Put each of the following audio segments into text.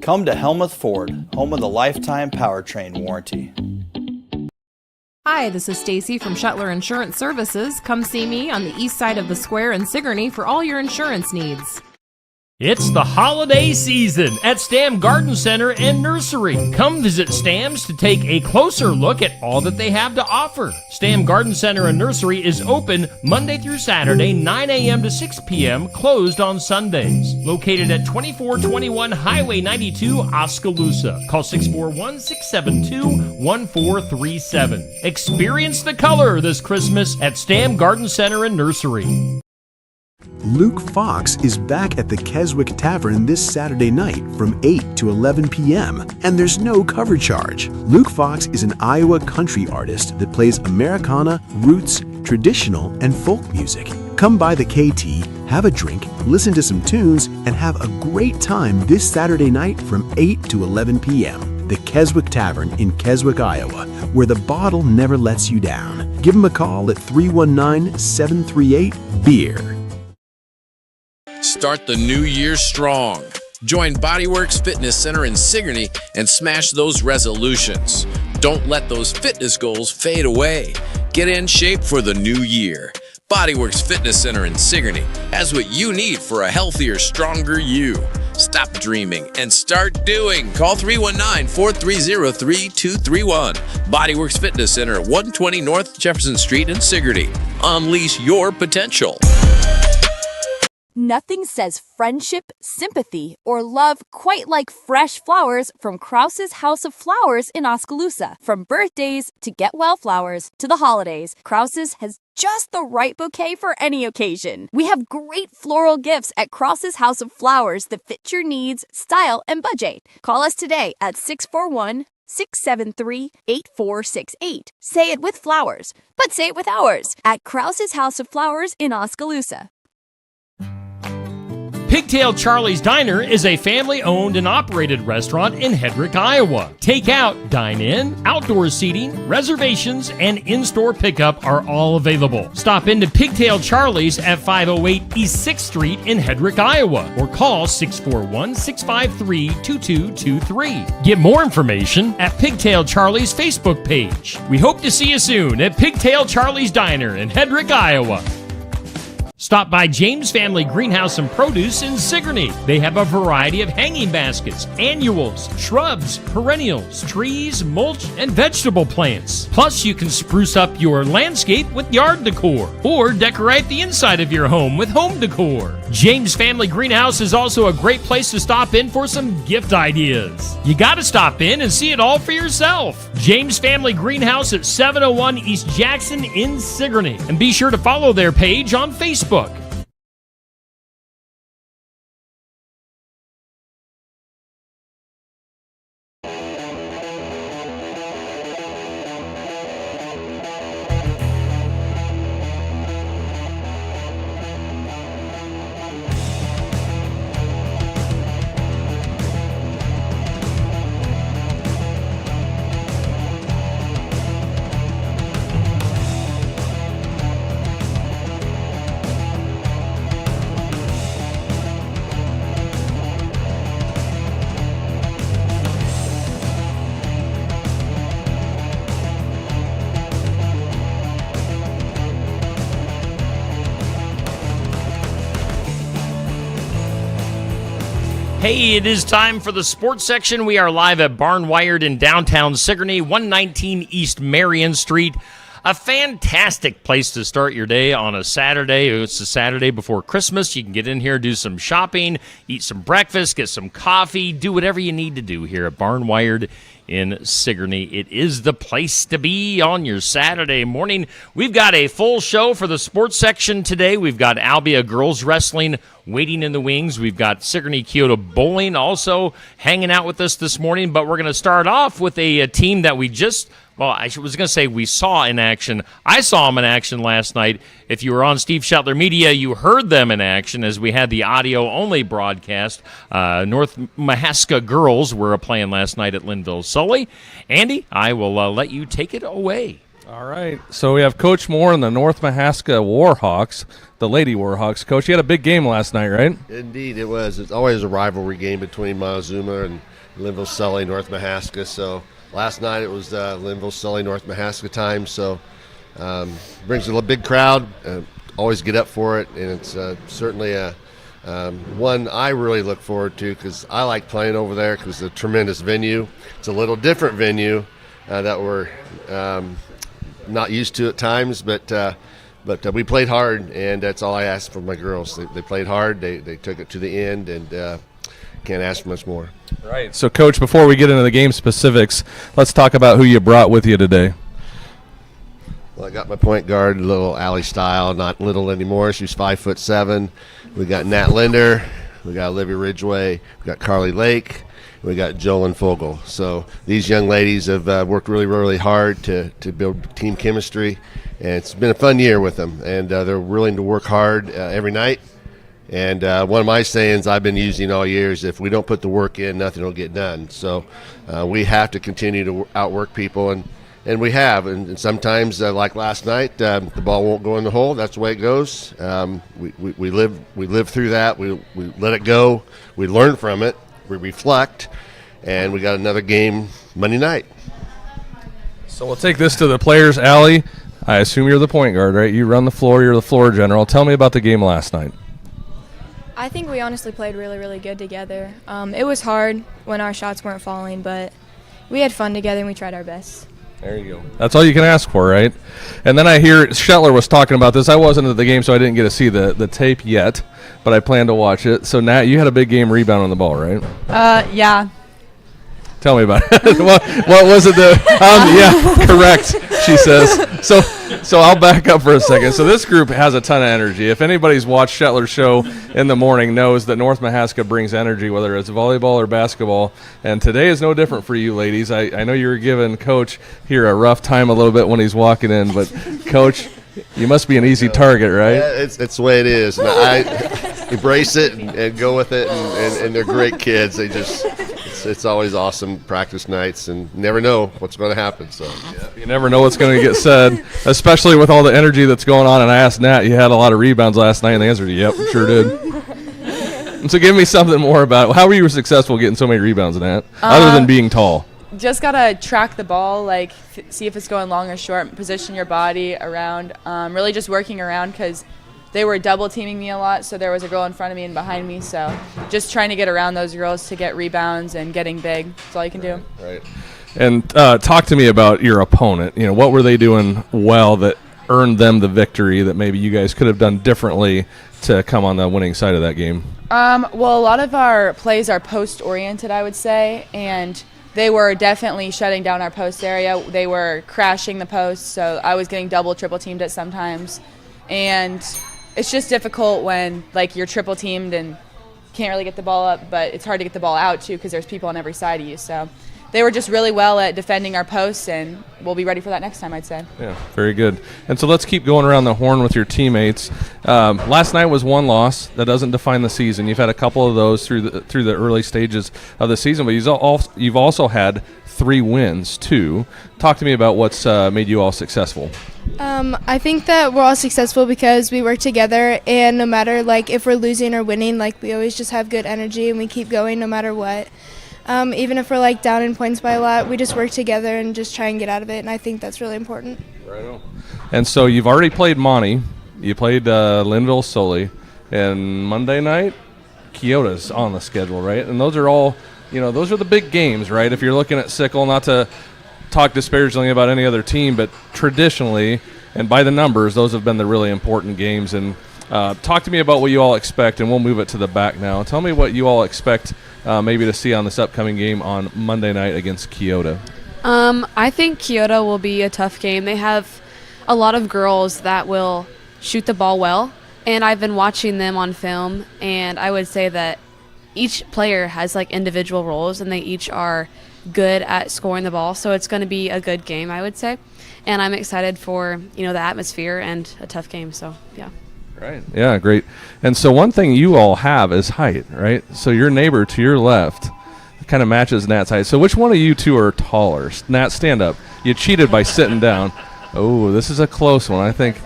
Come to Helmuth Ford, home of the lifetime powertrain warranty. Hi, this is Stacy from Shuttler Insurance Services. Come see me on the east side of the square in Sigourney for all your insurance needs. It's the holiday season at Stam Garden Center and Nursery. Come visit Stam's to take a closer look at all that they have to offer. Stam Garden Center and Nursery is open Monday through Saturday, 9 a.m. to 6 p.m., closed on Sundays. Located at 2421 Highway 92, Oskaloosa. Call 641-672-1437. Experience the color this Christmas at Stam Garden Center and Nursery. Luke Fox is back at the Keswick Tavern this Saturday night from 8 to 11 p.m. and there's no cover charge. Luke Fox is an Iowa country artist that plays Americana, roots, traditional, and folk music. Come by the KT, have a drink, listen to some tunes, and have a great time this Saturday night from 8 to 11 p.m. The Keswick Tavern in Keswick, Iowa, where the bottle never lets you down. Give them a call at 319-738-BEER. Start the new year strong. Join Bodyworks Fitness Center in Sigourney and smash those resolutions. Don't let those fitness goals fade away. Get in shape for the new year. Bodyworks Fitness Center in Sigourney has what you need for a healthier, stronger you. Stop dreaming and start doing. Call 319-430-3231. Bodyworks Fitness Center at 120 North Jefferson Street in Sigourney. Unleash your potential. Nothing says friendship, sympathy, or love quite like fresh flowers from Krause's House of Flowers in Oskaloosa. From birthdays to get well flowers to the holidays, Krause's has just the right bouquet for any occasion. We have great floral gifts at Krause's House of Flowers that fit your needs, style, and budget. Call us today at 641-673-8468. Say it with flowers, but say it with ours at Krause's House of Flowers in Oskaloosa. Pigtail Charlie's Diner is a family-owned and operated restaurant in Hedrick, Iowa. Takeout, dine-in, outdoor seating, reservations, and in-store pickup are all available. Stop into Pigtail Charlie's at 508 East 6th Street in Hedrick, Iowa, or call 641-653-2223. Get more information at Pigtail Charlie's Facebook page. We hope to see you soon at Pigtail Charlie's Diner in Hedrick, Iowa. Stop by James Family Greenhouse and Produce in Sigourney. They have a variety of hanging baskets, annuals, shrubs, perennials, trees, mulch, and vegetable plants. Plus, you can spruce up your landscape with yard decor or decorate the inside of your home with home decor. James Family Greenhouse is also a great place to stop in for some gift ideas. You gotta stop in and see it all for yourself. James Family Greenhouse at 701 East Jackson in Sigourney. And be sure to follow their page on Facebook. Hey, it is time for the sports section. We are live at Barnwired in downtown Sigourney, 119 East Marion Street. A fantastic place to start your day on a Saturday. It's the Saturday before Christmas. You can get in here, do some shopping, eat some breakfast, get some coffee, do whatever you need to do here at Barnwired in Sigourney. It is the place to be on your Saturday morning. We've got a full show for the sports section today. We've got Albia girls wrestling waiting in the wings. We've got Sigourney Kyoto bowling also hanging out with us this morning. But we're going to start off with a team that we just, well, I was going to say we saw in action. I saw them in action last night. If you were on Steve Shuttler Media, you heard them in action as we had the audio-only broadcast. North Mahaska girls were playing last night at Linville Sully. Andy, I will let you take it away. All right, so we have Coach Moore and the North Mahaska Warhawks, the Lady Warhawks. Coach, you had a big game last night, right? Indeed, it was. It's always a rivalry game between Montezuma and Linville-Sully, North Mahaska. So last night it was Linville-Sully, North Mahaska time. So brings a big crowd. Always get up for it, and it's certainly one I really look forward to because I like playing over there because it's a tremendous venue. It's a little different venue that we're not used to at times, but we played hard, and that's all I asked for my girls. They played hard. They took it to the end, and can't ask for much more. Right. So, Coach, before we get into the game specifics, let's talk about who you brought with you today. Well, I got my point guard, little Allie Style, not little anymore. She's 5'7". We got Nat Linder. We got Olivia Ridgway. We got Carly Lake. We got Jolyn Fogel. So these young ladies have worked really, really hard to build team chemistry, and it's been a fun year with them. And they're willing to work hard every night. And one of my sayings I've been using all year is if we don't put the work in, nothing will get done. So we have to continue to outwork people, and we have. And sometimes, like last night, the ball won't go in the hole. That's the way it goes. We live through that. We let it go. We learn from it. We reflect, and we got another game Monday night. So we'll take this to the players. Allie, I assume you're the point guard, right? You run the floor. You're the floor general. Tell me about the game last night. I think we honestly played really, really good together. It was hard when our shots weren't falling, but we had fun together, and we tried our best. There you go. That's all you can ask for, right? And then I hear Shetler was talking about this. I wasn't at the game, so I didn't get to see the tape yet, but I plan to watch it. So, Nat, you had a big game rebound on the ball, right? Yeah. Tell me about it. what was it? Yeah, correct, she says. So I'll back up for a second. So this group has a ton of energy. If anybody's watched Shetler's show in the morning knows that North Mahaska brings energy, whether it's volleyball or basketball. And today is no different for you ladies. I know you were giving Coach here a rough time a little bit when he's walking in, but Coach, you must be an easy target, right? Yeah, it's the way it is. And I embrace it and go with it, and they're great kids. They just it's always awesome practice nights, and never know what's going to happen. So you never know what's going to get said, especially with all the energy that's going on. And I asked Nat, you had a lot of rebounds last night, and the answer is yep, sure did. And so give me something more about it. How were you successful getting so many rebounds, Nat, other than being tall? Just gotta track the ball, like see if it's going long or short, position your body around. Really just working around because they were double teaming me a lot, so there was a girl in front of me and behind me. So just trying to get around those girls to get rebounds and getting big. That's all you can do. Right. And talk to me about your opponent. You know, what were they doing well that earned them the victory that maybe you guys could have done differently to come on the winning side of that game? Well, a lot of our plays are post-oriented, I would say, and they were definitely shutting down our post area. They were crashing the post, so I was getting double, triple teamed at sometimes. And it's just difficult when, like, you're triple teamed and can't really get the ball up, but it's hard to get the ball out, too, because there's people on every side of you. So they were just really well at defending our posts, and we'll be ready for that next time, I'd say. Yeah, very good. And so let's keep going around the horn with your teammates. Last night was one loss. That doesn't define the season. You've had a couple of those through the early stages of the season, but you've also had 3 wins, too. Talk to me about what's made you all successful. I think that we're all successful because we work together, and no matter, like, if we're losing or winning, like, we always just have good energy and we keep going no matter what. Even if we're, like, down in points by a lot, we just work together and just try and get out of it, and I think that's really important. Right on. And so you've already played Monty. You played Linville-Sully, and Monday night, Keota's on the schedule, right? And those are all, those are the big games, right? If you're looking at Sickle, not to talk disparagingly about any other team, but traditionally and by the numbers, those have been the really important games. And talk to me about what you all expect, and we'll move it to the back now. Tell me what you all expect maybe to see on this upcoming game on Monday night against Keota. I think Keota will be a tough game. They have a lot of girls that will shoot the ball well, and I've been watching them on film, and I would say that each player has, like, individual roles, and they each are good at scoring the ball, so it's going to be a good game, I would say. And I'm excited for, the atmosphere and a tough game, so yeah. Right. Yeah, great. And so one thing you all have is height, right? So your neighbor to your left kind of matches Nat's height. So which one of you two are taller? Nat, stand up. You cheated by sitting down. Oh, this is a close one. I think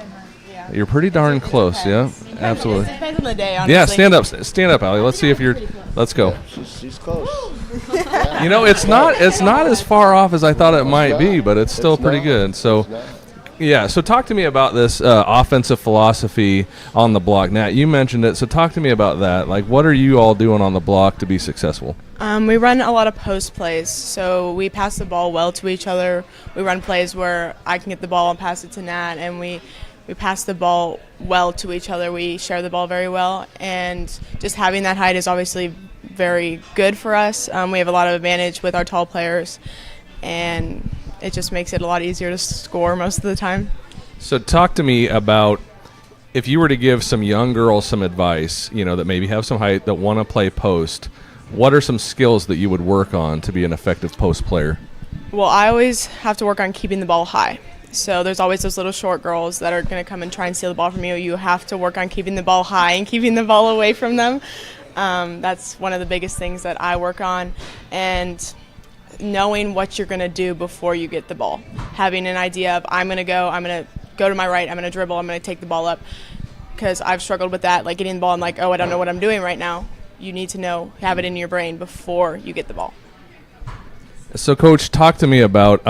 you're pretty darn close. Yeah, absolutely. Depends on the day, honestly. Yeah, stand up, Allie. Let's see if you're. Let's go. She's close. You know, it's not as far off as I thought it might be, but it's still pretty good. So, yeah. So talk to me about this offensive philosophy on the block. Nat, you mentioned it. So talk to me about that. Like, what are you all doing on the block to be successful? We run a lot of post plays, so we pass the ball well to each other. We run plays where I can get the ball and pass it to Nat, and we pass the ball well to each other. We share the ball very well, and just having that height is obviously very good for us. We have a lot of advantage with our tall players, and it just makes it a lot easier to score most of the time. So talk to me about if you were to give some young girls some advice, you know, that maybe have some height that want to play post, what are some skills that you would work on to be an effective post player? Well, I always have to work on keeping the ball high. So there's always those little short girls that are going to come and try and steal the ball from you. You have to work on keeping the ball high and keeping the ball away from them. That's one of the biggest things that I work on. And knowing what you're going to do before you get the ball. Having an idea of I'm going to go to my right, I'm going to dribble, I'm going to take the ball up. Because I've struggled with that, like getting the ball, I'm like, oh, I don't know what I'm doing right now. You need to have it in your brain before you get the ball. So, Coach, talk to me about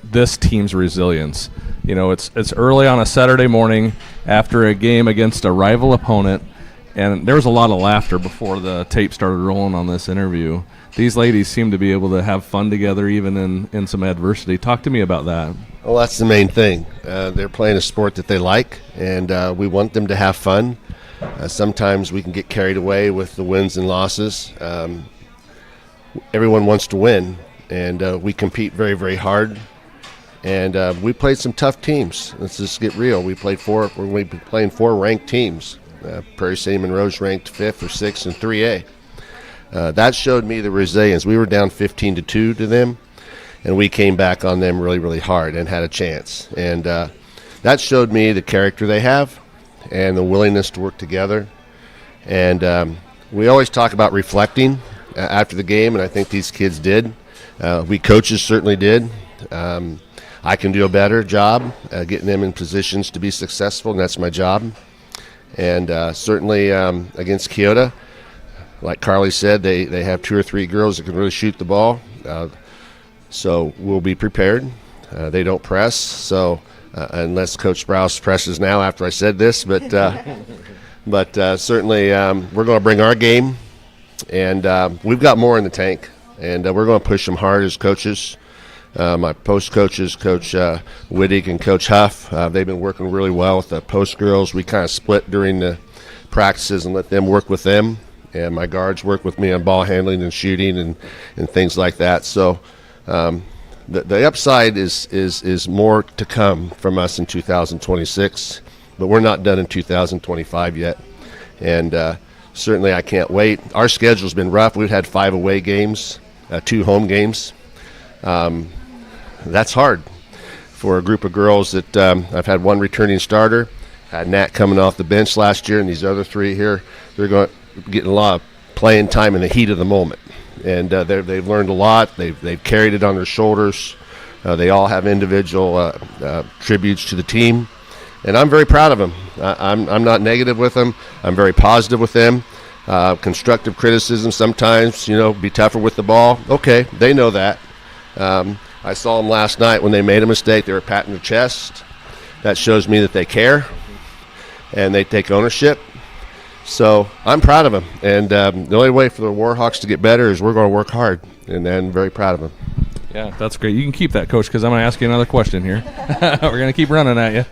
this team's resilience. You know, it's early on a Saturday morning after a game against a rival opponent, and there was a lot of laughter before the tape started rolling on this interview. These ladies seem to be able to have fun together even in some adversity. Talk to me about that. Well, that's the main thing. They're playing a sport that they like, and we want them to have fun. Sometimes we can get carried away with the wins and losses. Everyone wants to win, and we compete very, very hard. And we played some tough teams. Let's just get real. We've been playing 4 ranked teams. Prairie City Monroe's ranked 5th or 6th in 3A. That showed me the resilience. We were down 15-2 to them, and we came back on them really, really hard and had a chance. And that showed me the character they have and the willingness to work together. And we always talk about reflecting after the game, and I think these kids did. We coaches certainly did. I can do a better job getting them in positions to be successful, and that's my job. And certainly against Keota, like Carly said, they have 2 or 3 girls that can really shoot the ball. So we'll be prepared. They don't press, so unless Coach Sprouse presses now after I said this, but certainly we're going to bring our game, and we've got more in the tank, and we're going to push them hard as coaches. My post coaches, Coach Wittig and Coach Huff, they've been working really well with the post girls. We kind of split during the practices and let them work with them, and my guards work with me on ball handling and shooting and things like that. So the upside is more to come from us in 2026, but we're not done in 2025 yet. And certainly I can't wait. Our schedule's been rough. We've had 5 away games, 2 home games. That's hard for a group of girls that I've had 1 returning starter, had Nat coming off the bench last year, and these other 3 here, they're getting a lot of playing time in the heat of the moment. And they've learned a lot. They've carried it on their shoulders. They all have individual tributes to the team, and I'm very proud of them. I'm not negative with them. I'm very positive with them. Constructive criticism sometimes, be tougher with the ball. Okay, they know that. I saw them last night when they made a mistake. They were patting their chest. That shows me that they care and they take ownership. So I'm proud of them. And the only way for the Warhawks to get better is we're going to work hard. And I'm very proud of them. Yeah, that's great. You can keep that, Coach, because I'm going to ask you another question here. We're going to keep running at you.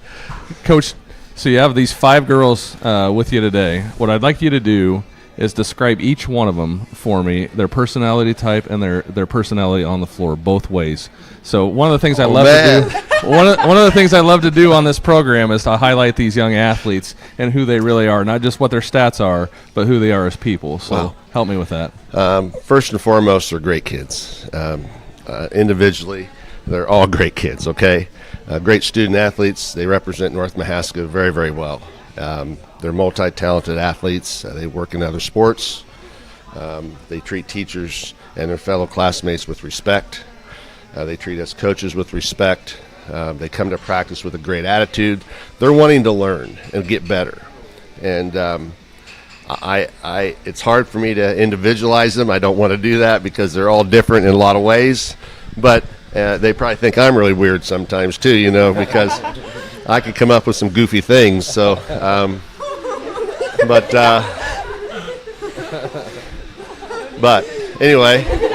Coach, so you have these 5 girls with you today. What I'd like you to do is describe each one of them for me, their personality type and their personality on the floor, both ways. So one of the things I love to do, one of the things I love to do on this program is to highlight these young athletes and who they really are, not just what their stats are, but who they are as people. So help me with that. First and foremost, they're great kids. Individually, they're all great kids. Okay, great student athletes. They represent North Mahaska very, very well. They're multi-talented athletes. They work in other sports. They treat teachers and their fellow classmates with respect. They treat us coaches with respect. They come to practice with a great attitude. They're wanting to learn and get better. And it's hard for me to individualize them. I don't want to do that because they're all different in a lot of ways. But they probably think I'm really weird sometimes too, you know, because I could come up with some goofy things. So, but anyway.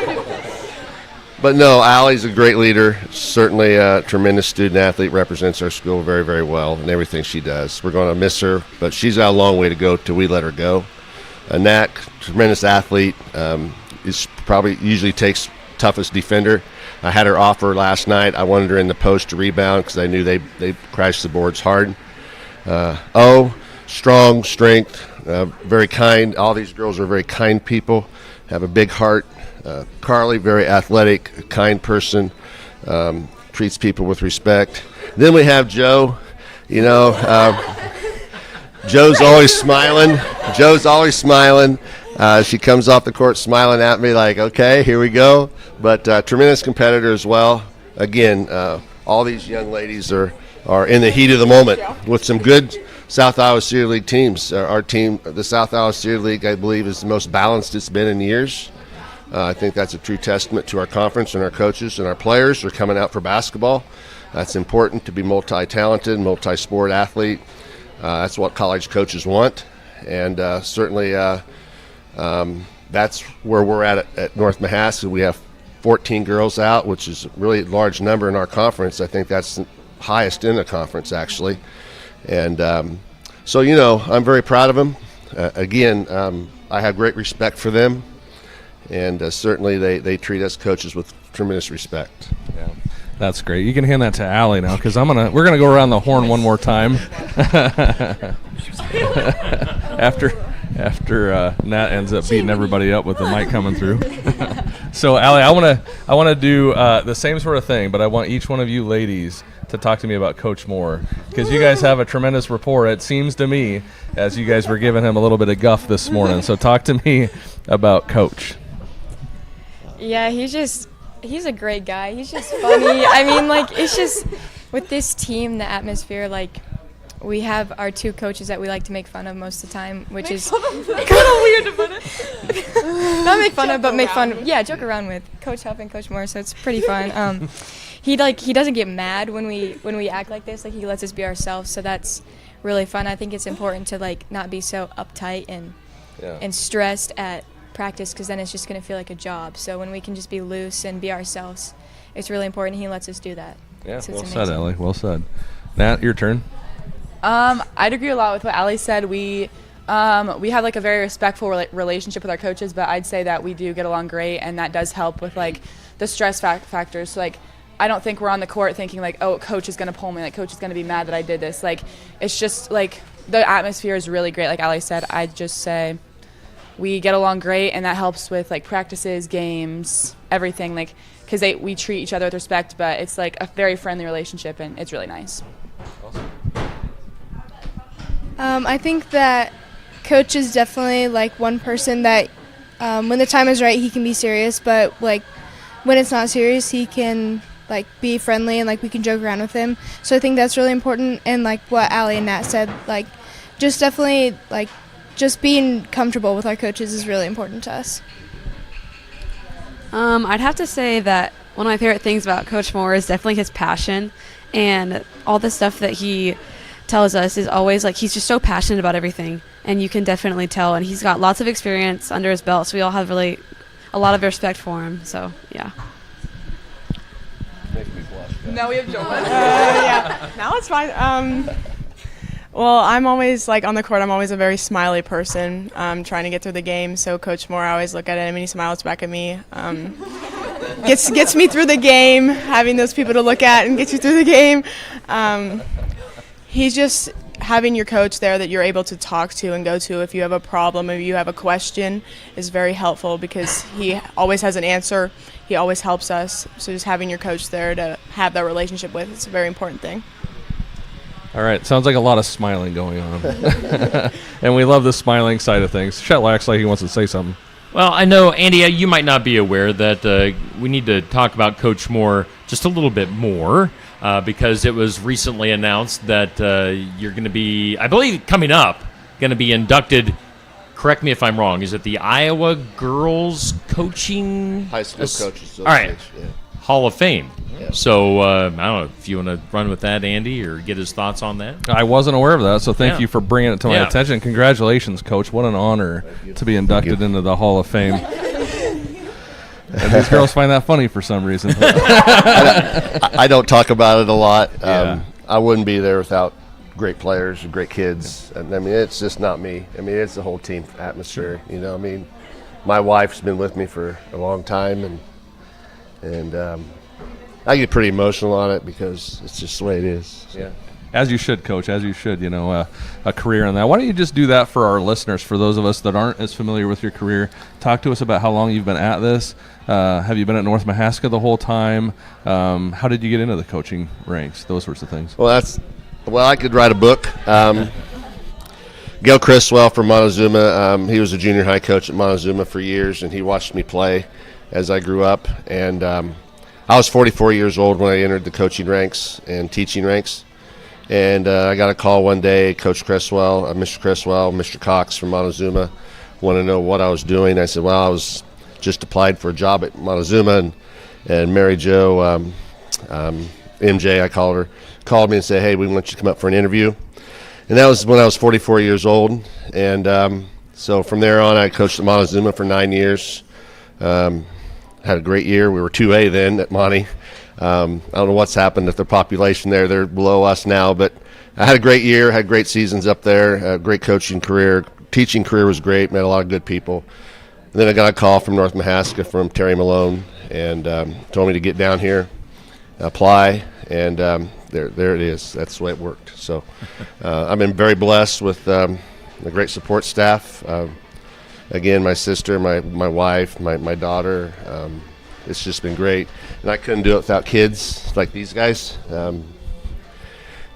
But no, Allie's a great leader. Certainly a tremendous student athlete. Represents our school very, very well in everything she does. We're going to miss her, but she's got a long way to go till we let her go. Nat, tremendous athlete. Is probably usually takes toughest defender. I had her offer last night. I wanted her in the post to rebound because I knew they crashed the boards hard. Strong, strength, very kind. All these girls are very kind people, have a big heart. Carly, very athletic, kind person, treats people with respect. Then we have Joe. You know, Joe's always smiling. She comes off the court smiling at me like, okay, here we go. But tremendous competitor as well. Again, all these young ladies are in the heat of the moment with some good South Iowa Cedar League teams. Our team, the South Iowa Cedar League, I believe, is the most balanced it's been in years. I think that's a true testament to our conference and our coaches and our players are coming out for basketball. That's important to be multi-talented, multi-sport athlete. That's what college coaches want. And certainly that's where we're at North Mahaska. We have 14 girls out, which is a really large number in our conference. I think that's the highest in the conference, actually. And so, you know, I'm very proud of them. Again, I have great respect for them. And certainly they treat us coaches with tremendous respect. Yeah, that's great. You can hand that to Allie now because we're gonna go around the horn one more time. after Nat ends up beating everybody up with the mic coming through. So Allie, I wanna do the same sort of thing, but I want each one of you ladies to talk to me about Coach Moore because you guys have a tremendous rapport. It seems to me as you guys were giving him a little bit of guff this morning. So talk to me about Coach. Yeah, he's a great guy. He's just funny. I mean, like, it's just with this team, the atmosphere, like, we have our two coaches that we like to make fun of most of the time, which is kind of weird to put it. Not make fun of, but make fun. Yeah, joke around with Coach Huff and Coach Moore, so it's pretty fun. He doesn't get mad when we act like this. Like, he lets us be ourselves, so that's really fun. I think it's important to, like, not be so uptight and stressed at practice because then it's just going to feel like a job. So when we can just be loose and be ourselves, it's really important. He lets us do that. Yeah, so well said, Allie. Well said. Nat, your turn. I'd agree a lot with what Allie said. We have like a very respectful relationship with our coaches, but I'd say that we do get along great, and that does help with like the stress factors. So like, I don't think we're on the court thinking like, oh, coach is going to pull me, like coach is going to be mad that I did this. Like, it's just like the atmosphere is really great. Like Allie said, I'd just say we get along great, and that helps with like practices, games, everything. Like, because we treat each other with respect, but it's like a very friendly relationship, and it's really nice. I think that Coach is definitely like one person that when the time is right, he can be serious, but like when it's not serious, he can like be friendly and like we can joke around with him. So I think that's really important. And like what Allie and Nat said, like just definitely like just being comfortable with our coaches is really important to us. I'd have to say that one of my favorite things about Coach Moore is definitely his passion, and all the stuff that he tells us is always like he's just so passionate about everything, and you can definitely tell, and he's got lots of experience under his belt, so we all have really a lot of respect for him. So yeah. Now we have Joel. Yeah, now it's fine. Well, I'm always, like, on the court, I'm always a very smiley person, trying to get through the game. So Coach Moore, I always look at him and he smiles back at me. Gets me through the game, having those people to look at and get you through the game. He's just having your coach there that you're able to talk to and go to if you have a problem, if you have a question, is very helpful because he always has an answer. He always helps us. So just having your coach there to have that relationship with, it's a very important thing. All right, sounds like a lot of smiling going on. And we love the smiling side of things. Shetler acts like he wants to say something. Well, I know, Andy, you might not be aware that we need to talk about Coach Moore just a little bit more. because it was recently announced that you're going to be, I believe, coming up, going to be inducted. Correct me if I'm wrong. Is it the Iowa Girls Coaching High School Coaches All right. Association, yeah. Hall of Fame. Yeah. So I don't know if you want to run with that, Andy, or get his thoughts on that. I wasn't aware of that, so thank Yeah. you for bringing it to my Yeah. attention. Congratulations, Coach. What an honor to be inducted into the Hall of Fame. And these girls find that funny for some reason. I don't talk about it a lot. Yeah. I wouldn't be there without great players and great kids. And I mean, it's just not me. I mean, it's the whole team atmosphere. You know, I mean, my wife's been with me for a long time, and I get pretty emotional on it because it's just the way it is. So. Yeah. As you should, Coach, as you should, you know, a career in that. Why don't you just do that for our listeners, for those of us that aren't as familiar with your career? Talk to us about how long you've been at this. Have you been at North Mahaska the whole time? How did you get into the coaching ranks? Those sorts of things. Well, I could write a book. Gail Criswell from Montezuma, he was a junior high coach at Montezuma for years, and he watched me play as I grew up. And I was 44 years old when I entered the coaching ranks and teaching ranks. And I got a call one day, Coach Criswell, Mr. Criswell, Mr. Cox from Montezuma, wanted to know what I was doing. I said, well, I was just applied for a job at Montezuma, and Mary Jo, MJ, I called her, called me and said, hey, we want you to come up for an interview. And that was when I was 44 years old. And so from there on, I coached at Montezuma for 9 years. Had a great year. We were 2A then at Monty. I don't know what's happened with the population there. They're below us now. But I had a great year, had great seasons up there, a great coaching career. Teaching career was great, met a lot of good people. And then I got a call from North Mahaska from Terry Malone and told me to get down here, apply, and there it is. That's the way it worked. So I've been very blessed with a great support staff. Again, my sister, my wife, my daughter. It's just been great. And I couldn't do it without kids like these guys.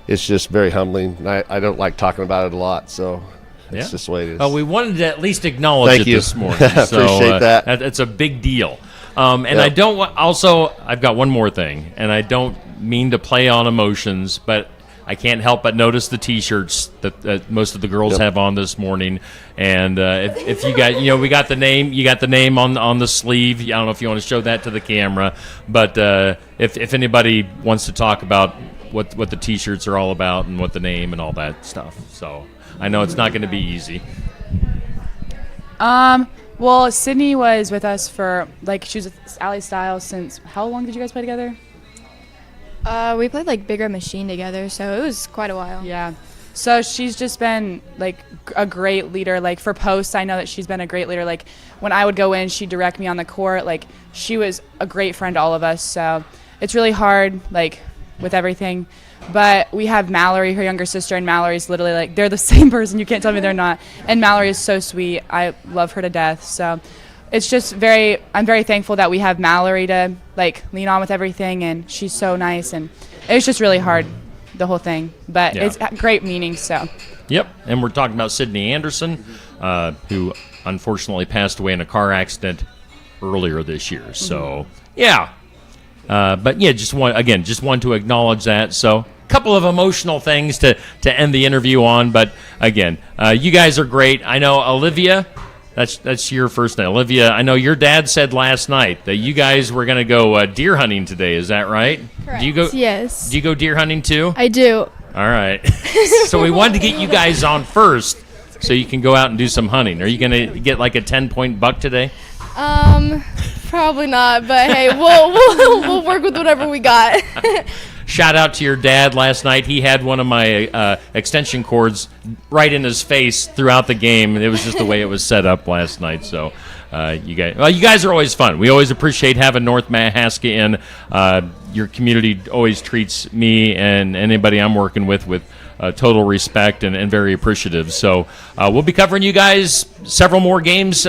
It's just very humbling. I don't like talking about it a lot, so it's just the way it is. Well, we wanted to at least acknowledge Thank it you. this morning. So, Appreciate that. It's a big deal. And Yep. I don't want, also, I've got one more thing, and I don't mean to play on emotions, but I can't help but notice the T-shirts that most of the girls Yep. have on this morning. And if you got, we got the name. You got the name on the sleeve. I don't know if you want to show that to the camera, but if anybody wants to talk about what the T-shirts are all about and what the name and all that stuff, so I know it's not going to be easy. Well, Sydney was with us for, she was with Allie Styles since, how long did you guys play together? We played like Bigger Machine together, so it was quite a while. Yeah. So she's just been a great leader. For posts, I know that she's been a great leader. When I would go in, she'd direct me on the court. She was a great friend to all of us. So it's really hard, with everything. But we have Mallory, her younger sister, and Mallory's literally they're the same person. You can't tell me they're not. And Mallory is so sweet. I love her to death. So it's just I'm very thankful that we have Mallory to lean on with everything, and she's so nice. And it's just really hard, the whole thing. But Yeah. it's great meaning, so. Yep, and we're talking about Sydney Anderson, who unfortunately passed away in a car accident earlier this year. So, yeah. But yeah, just want to acknowledge that. So, a couple of emotional things to end the interview on. But again, you guys are great. I know Olivia, that's your first name. Olivia, I know your dad said last night that you guys were going to go deer hunting today. Is that right? Correct. Do you go? Yes. Do you go deer hunting too? I do. All right. So we wanted to get you guys on first, so you can go out and do some hunting. Are you going to get a 10-point buck today? Probably not, but hey, we'll work with whatever we got. Shout out to your dad last night. He had one of my extension cords right in his face throughout the game. It was just the way it was set up last night. So you guys are always fun. We always appreciate having North Mahaska in. Your community always treats me and anybody I'm working with total respect and very appreciative. So we'll be covering you guys several more games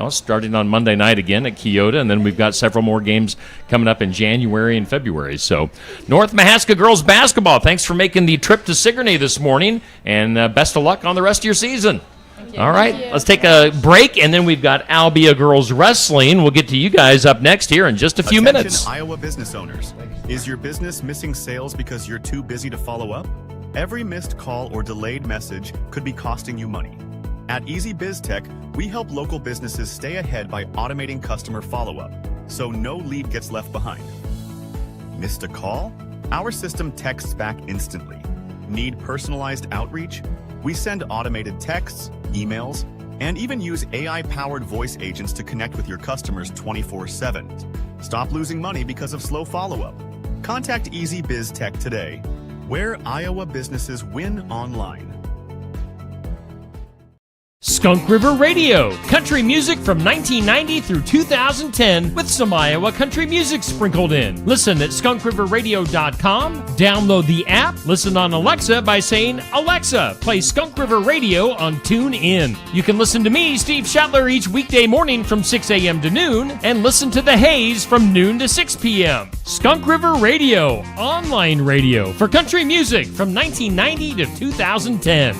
starting on Monday night again at Keota, and then we've got several more games coming up in January and February. So, North Mahaska girls basketball, thanks for making the trip to Sigourney this morning, and best of luck on the rest of your season. All right, let's take a break, and then we've got Albia Girls Wrestling. We'll get to you guys up next here in just a few Attention, minutes. Iowa business owners. Is your business missing sales because you're too busy to follow up? Every missed call or delayed message could be costing you money. At Easy Biz Tech, we help local businesses stay ahead by automating customer follow-up, so no lead gets left behind. Missed a call? Our system texts back instantly. Need personalized outreach? We send automated texts, emails, and even use AI-powered voice agents to connect with your customers 24/7. Stop losing money because of slow follow-up. Contact Easy Biz Tech today, where Iowa businesses win online. Skunk River Radio, country music from 1990 through 2010 with some Iowa country music sprinkled in. Listen at skunkriverradio.com, download the app, listen on Alexa by saying, Alexa, play Skunk River Radio on TuneIn. You can listen to me, Steve Shetler, each weekday morning from 6 a.m. to noon, and listen to The Haze from noon to 6 p.m. Skunk River Radio, online radio for country music from 1990 to 2010.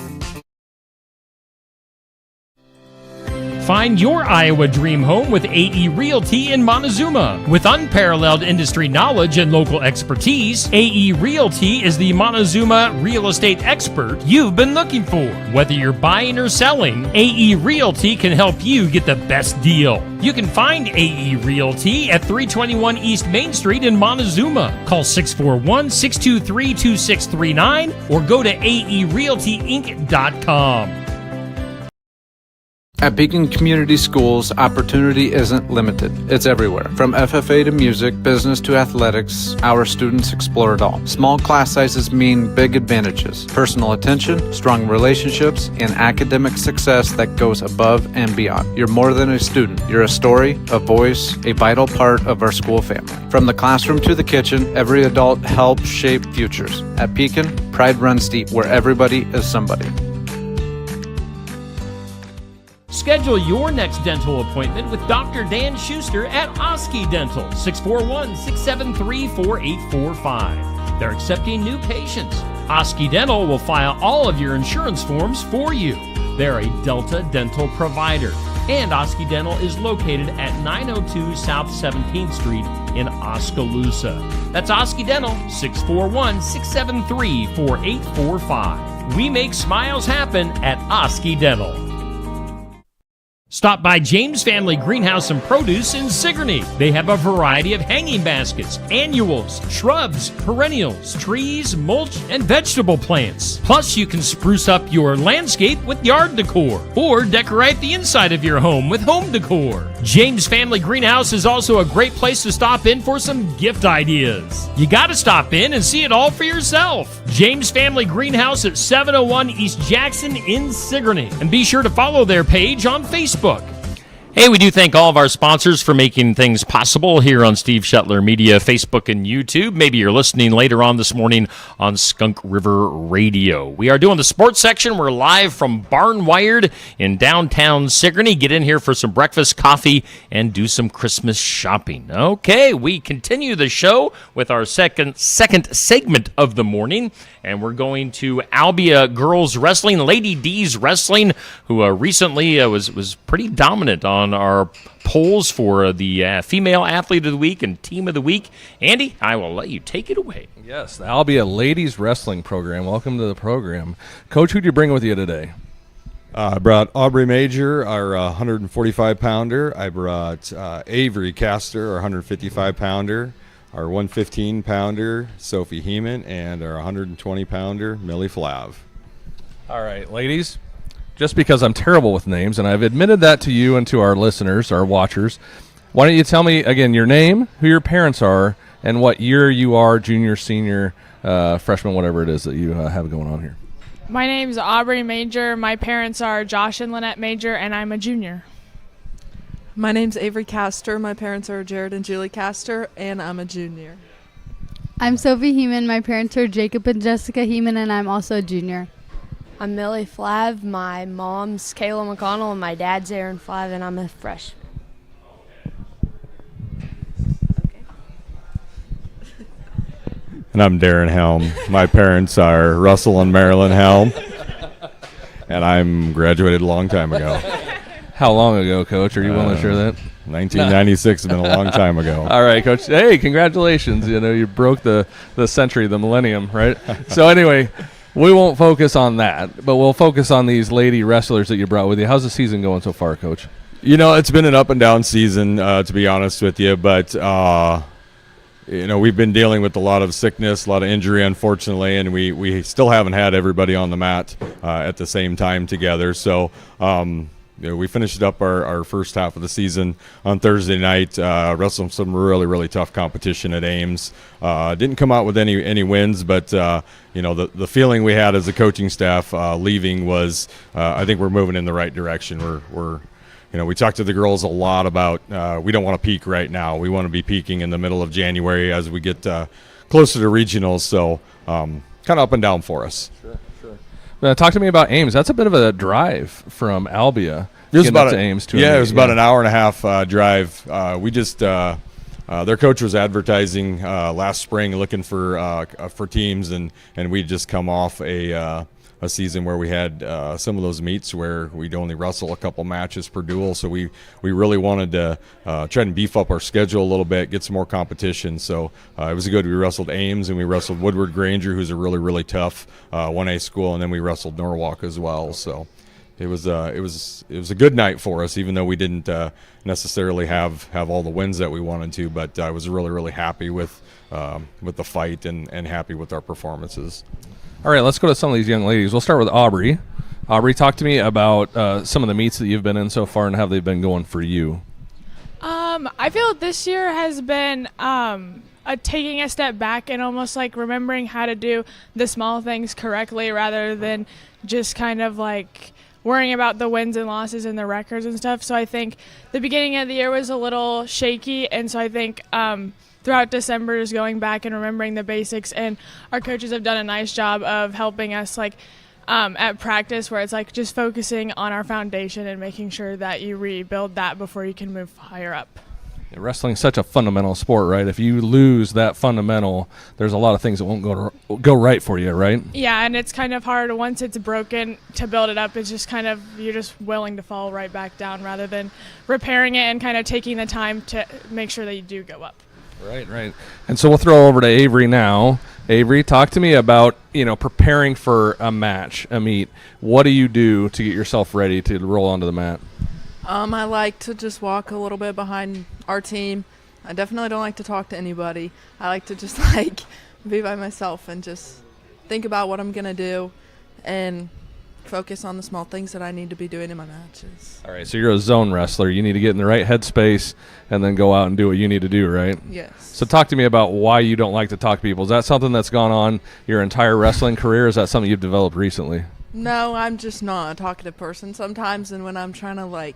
Find your Iowa dream home with AE Realty in Montezuma. With unparalleled industry knowledge and local expertise, AE Realty is the Montezuma real estate expert you've been looking for. Whether you're buying or selling, AE Realty can help you get the best deal. You can find AE Realty at 321 East Main Street in Montezuma. Call 641-623-2639 or go to aerealtyinc.com. At Beacon Community Schools, opportunity isn't limited. It's everywhere. From FFA to music, business to athletics, our students explore it all. Small class sizes mean big advantages. Personal attention, strong relationships, and academic success that goes above and beyond. You're more than a student. You're a story, a voice, a vital part of our school family. From the classroom to the kitchen, every adult helps shape futures. At Beacon, pride runs deep, where everybody is somebody. Schedule your next dental appointment with Dr. Dan Schuster at Oski Dental, 641-673-4845. They're accepting new patients. Oski Dental will file all of your insurance forms for you. They're a Delta dental provider. And Oski Dental is located at 902 South 17th Street in Oskaloosa. That's Oski Dental, 641-673-4845. We make smiles happen at Oski Dental. Stop by James Family Greenhouse and Produce in Sigourney. They have a variety of hanging baskets, annuals, shrubs, perennials, trees, mulch, and vegetable plants. Plus, you can spruce up your landscape with yard decor or decorate the inside of your home with home decor. James Family Greenhouse is also a great place to stop in for some gift ideas. You gotta stop in and see it all for yourself. James Family Greenhouse at 701 East Jackson in Sigourney. And be sure to follow their page on Facebook. Hey, we do thank all of our sponsors for making things possible here on Steve Shetler Media, Facebook, and YouTube. Maybe you're listening later on this morning on Skunk River Radio. We are doing the sports section. We're live from Barnwired in downtown Sigourney. Get in here for some breakfast, coffee, and do some Christmas shopping. Okay, we continue the show with our second segment of the morning, and we're going to Albia Girls Wrestling, Lady D's Wrestling, who recently was pretty dominant on our polls for the Female Athlete of the Week and Team of the Week. Andy, I will let you take it away. Yes, the Albia Ladies Wrestling Program. Welcome to the program. Coach, who did you bring with you today? I brought Aubrey Major, our 145-pounder. I brought Avery Castor, our 155-pounder. Our 115-pounder, Sophie Heeman, and our 120-pounder, Millie Flav. All right, ladies, just because I'm terrible with names, and I've admitted that to you and to our listeners, our watchers, why don't you tell me, again, your name, who your parents are, and what year you are, junior, senior, freshman, whatever it is that you have going on here. My name's Aubrey Major. My parents are Josh and Lynette Major, and I'm a junior. My name's Avery Castor. My parents are Jared and Julie Castor, and I'm a junior. I'm Sophie Heeman. My parents are Jacob and Jessica Heeman, and I'm also a junior. I'm Millie Flav. My mom's Kayla McConnell, and my dad's Aaron Flav, and I'm a freshman. And I'm Darren Helm. My parents are Russell and Marilyn Helm. and I'm graduated a long time ago. How long ago, Coach? Are you willing to share that? 1996 has been a long time ago. All right, Coach. Hey, congratulations. You know, you broke the century, the millennium, right? So anyway, we won't focus on that, but we'll focus on these lady wrestlers that you brought with you. How's the season going so far, Coach? You know, it's been an up and down season, to be honest with you, but you know, we've been dealing with a lot of sickness, a lot of injury, unfortunately, and we still haven't had everybody on the mat at the same time together. So you know, we finished up our first half of the season on Thursday night, wrestled some really, really tough competition at Ames. Didn't come out with any wins, but you know, the feeling we had as a coaching staff leaving was I think we're moving in the right direction. We're you know, we talked to the girls a lot about we don't want to peak right now. We want to be peaking in the middle of January as we get closer to regionals. So kind of up and down for us. Sure. Talk to me about Ames. That's a bit of a drive from Albia. It was about to Ames. It was about an hour and a half drive. We just their coach was advertising last spring, looking for teams, and we just come off a season where we had some of those meets where we'd only wrestle a couple matches per duel. So we really wanted to try and beef up our schedule a little bit, get some more competition. So it was good. We wrestled Ames and we wrestled Woodward Granger, who's a really, really tough 1A school, and then we wrestled Norwalk as well. So it was a good night for us, even though we didn't necessarily have all the wins that we wanted to. But I was really, really happy with the fight and happy with our performances. All right, let's go to some of these young ladies. We'll start with Aubrey. Aubrey, talk to me about some of the meets that you've been in so far and how they've been going for you. I feel this year has been taking a step back and almost like remembering how to do the small things correctly rather than just kind of like worrying about the wins and losses and the records and stuff. So I think the beginning of the year was a little shaky, and so I think throughout December is going back and remembering the basics, and our coaches have done a nice job of helping us like at practice, where it's like just focusing on our foundation and making sure that you rebuild that before you can move higher up. Yeah, wrestling's such a fundamental sport, right? If you lose that fundamental, there's a lot of things that won't go right for you, right? Yeah, and it's kind of hard once it's broken to build it up. It's just kind of, you're just willing to fall right back down rather than repairing it and kind of taking the time to make sure that you do go up. Right. And so we'll throw over to Avery now. Avery, talk to me about, preparing for a match, a meet. What do you do to get yourself ready to roll onto the mat? I like to just walk a little bit behind our team. I definitely don't like to talk to anybody. I like to just be by myself and just think about what I'm going to do and focus on the small things that I need to be doing in my matches. All right, so you're a zone wrestler. You need to get in the right headspace and then go out and do what you need to do, right? Yes. So talk to me about why you don't like to talk to people. Is that something that's gone on your entire wrestling career, or is that something you've developed recently? No, I'm just not a talkative person sometimes, and when I'm trying to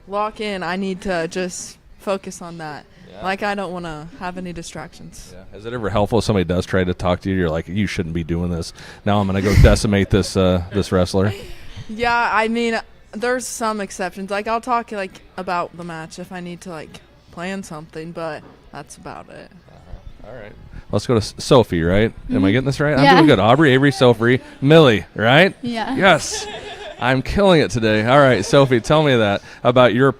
lock in, I need to just focus on that. Yeah. I don't want to have any distractions. Yeah. Is it ever helpful if somebody does try to talk to you? You're like, you shouldn't be doing this. Now I'm going to go decimate this this wrestler. Yeah, I mean, there's some exceptions. I'll talk about the match if I need to plan something, but that's about it. All right. Let's go to Sophie, right? Mm-hmm. Am I getting this right? Yeah. I'm doing good. Aubrey, Avery, Sophie, Millie, right? Yeah. Yes. I'm killing it today. All right, Sophie, tell me that about your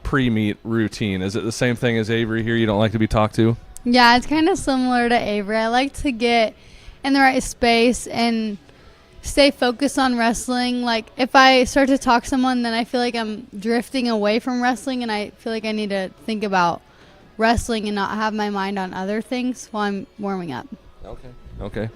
pre-meet routine. Is it the same thing as Avery here? You don't like to be talked to? Yeah, it's kind of similar to Avery. I like to get in the right space and stay focused on wrestling. If I start to talk to someone, then I feel like I'm drifting away from wrestling, and I feel like I need to think about wrestling and not have my mind on other things while I'm warming up. Okay.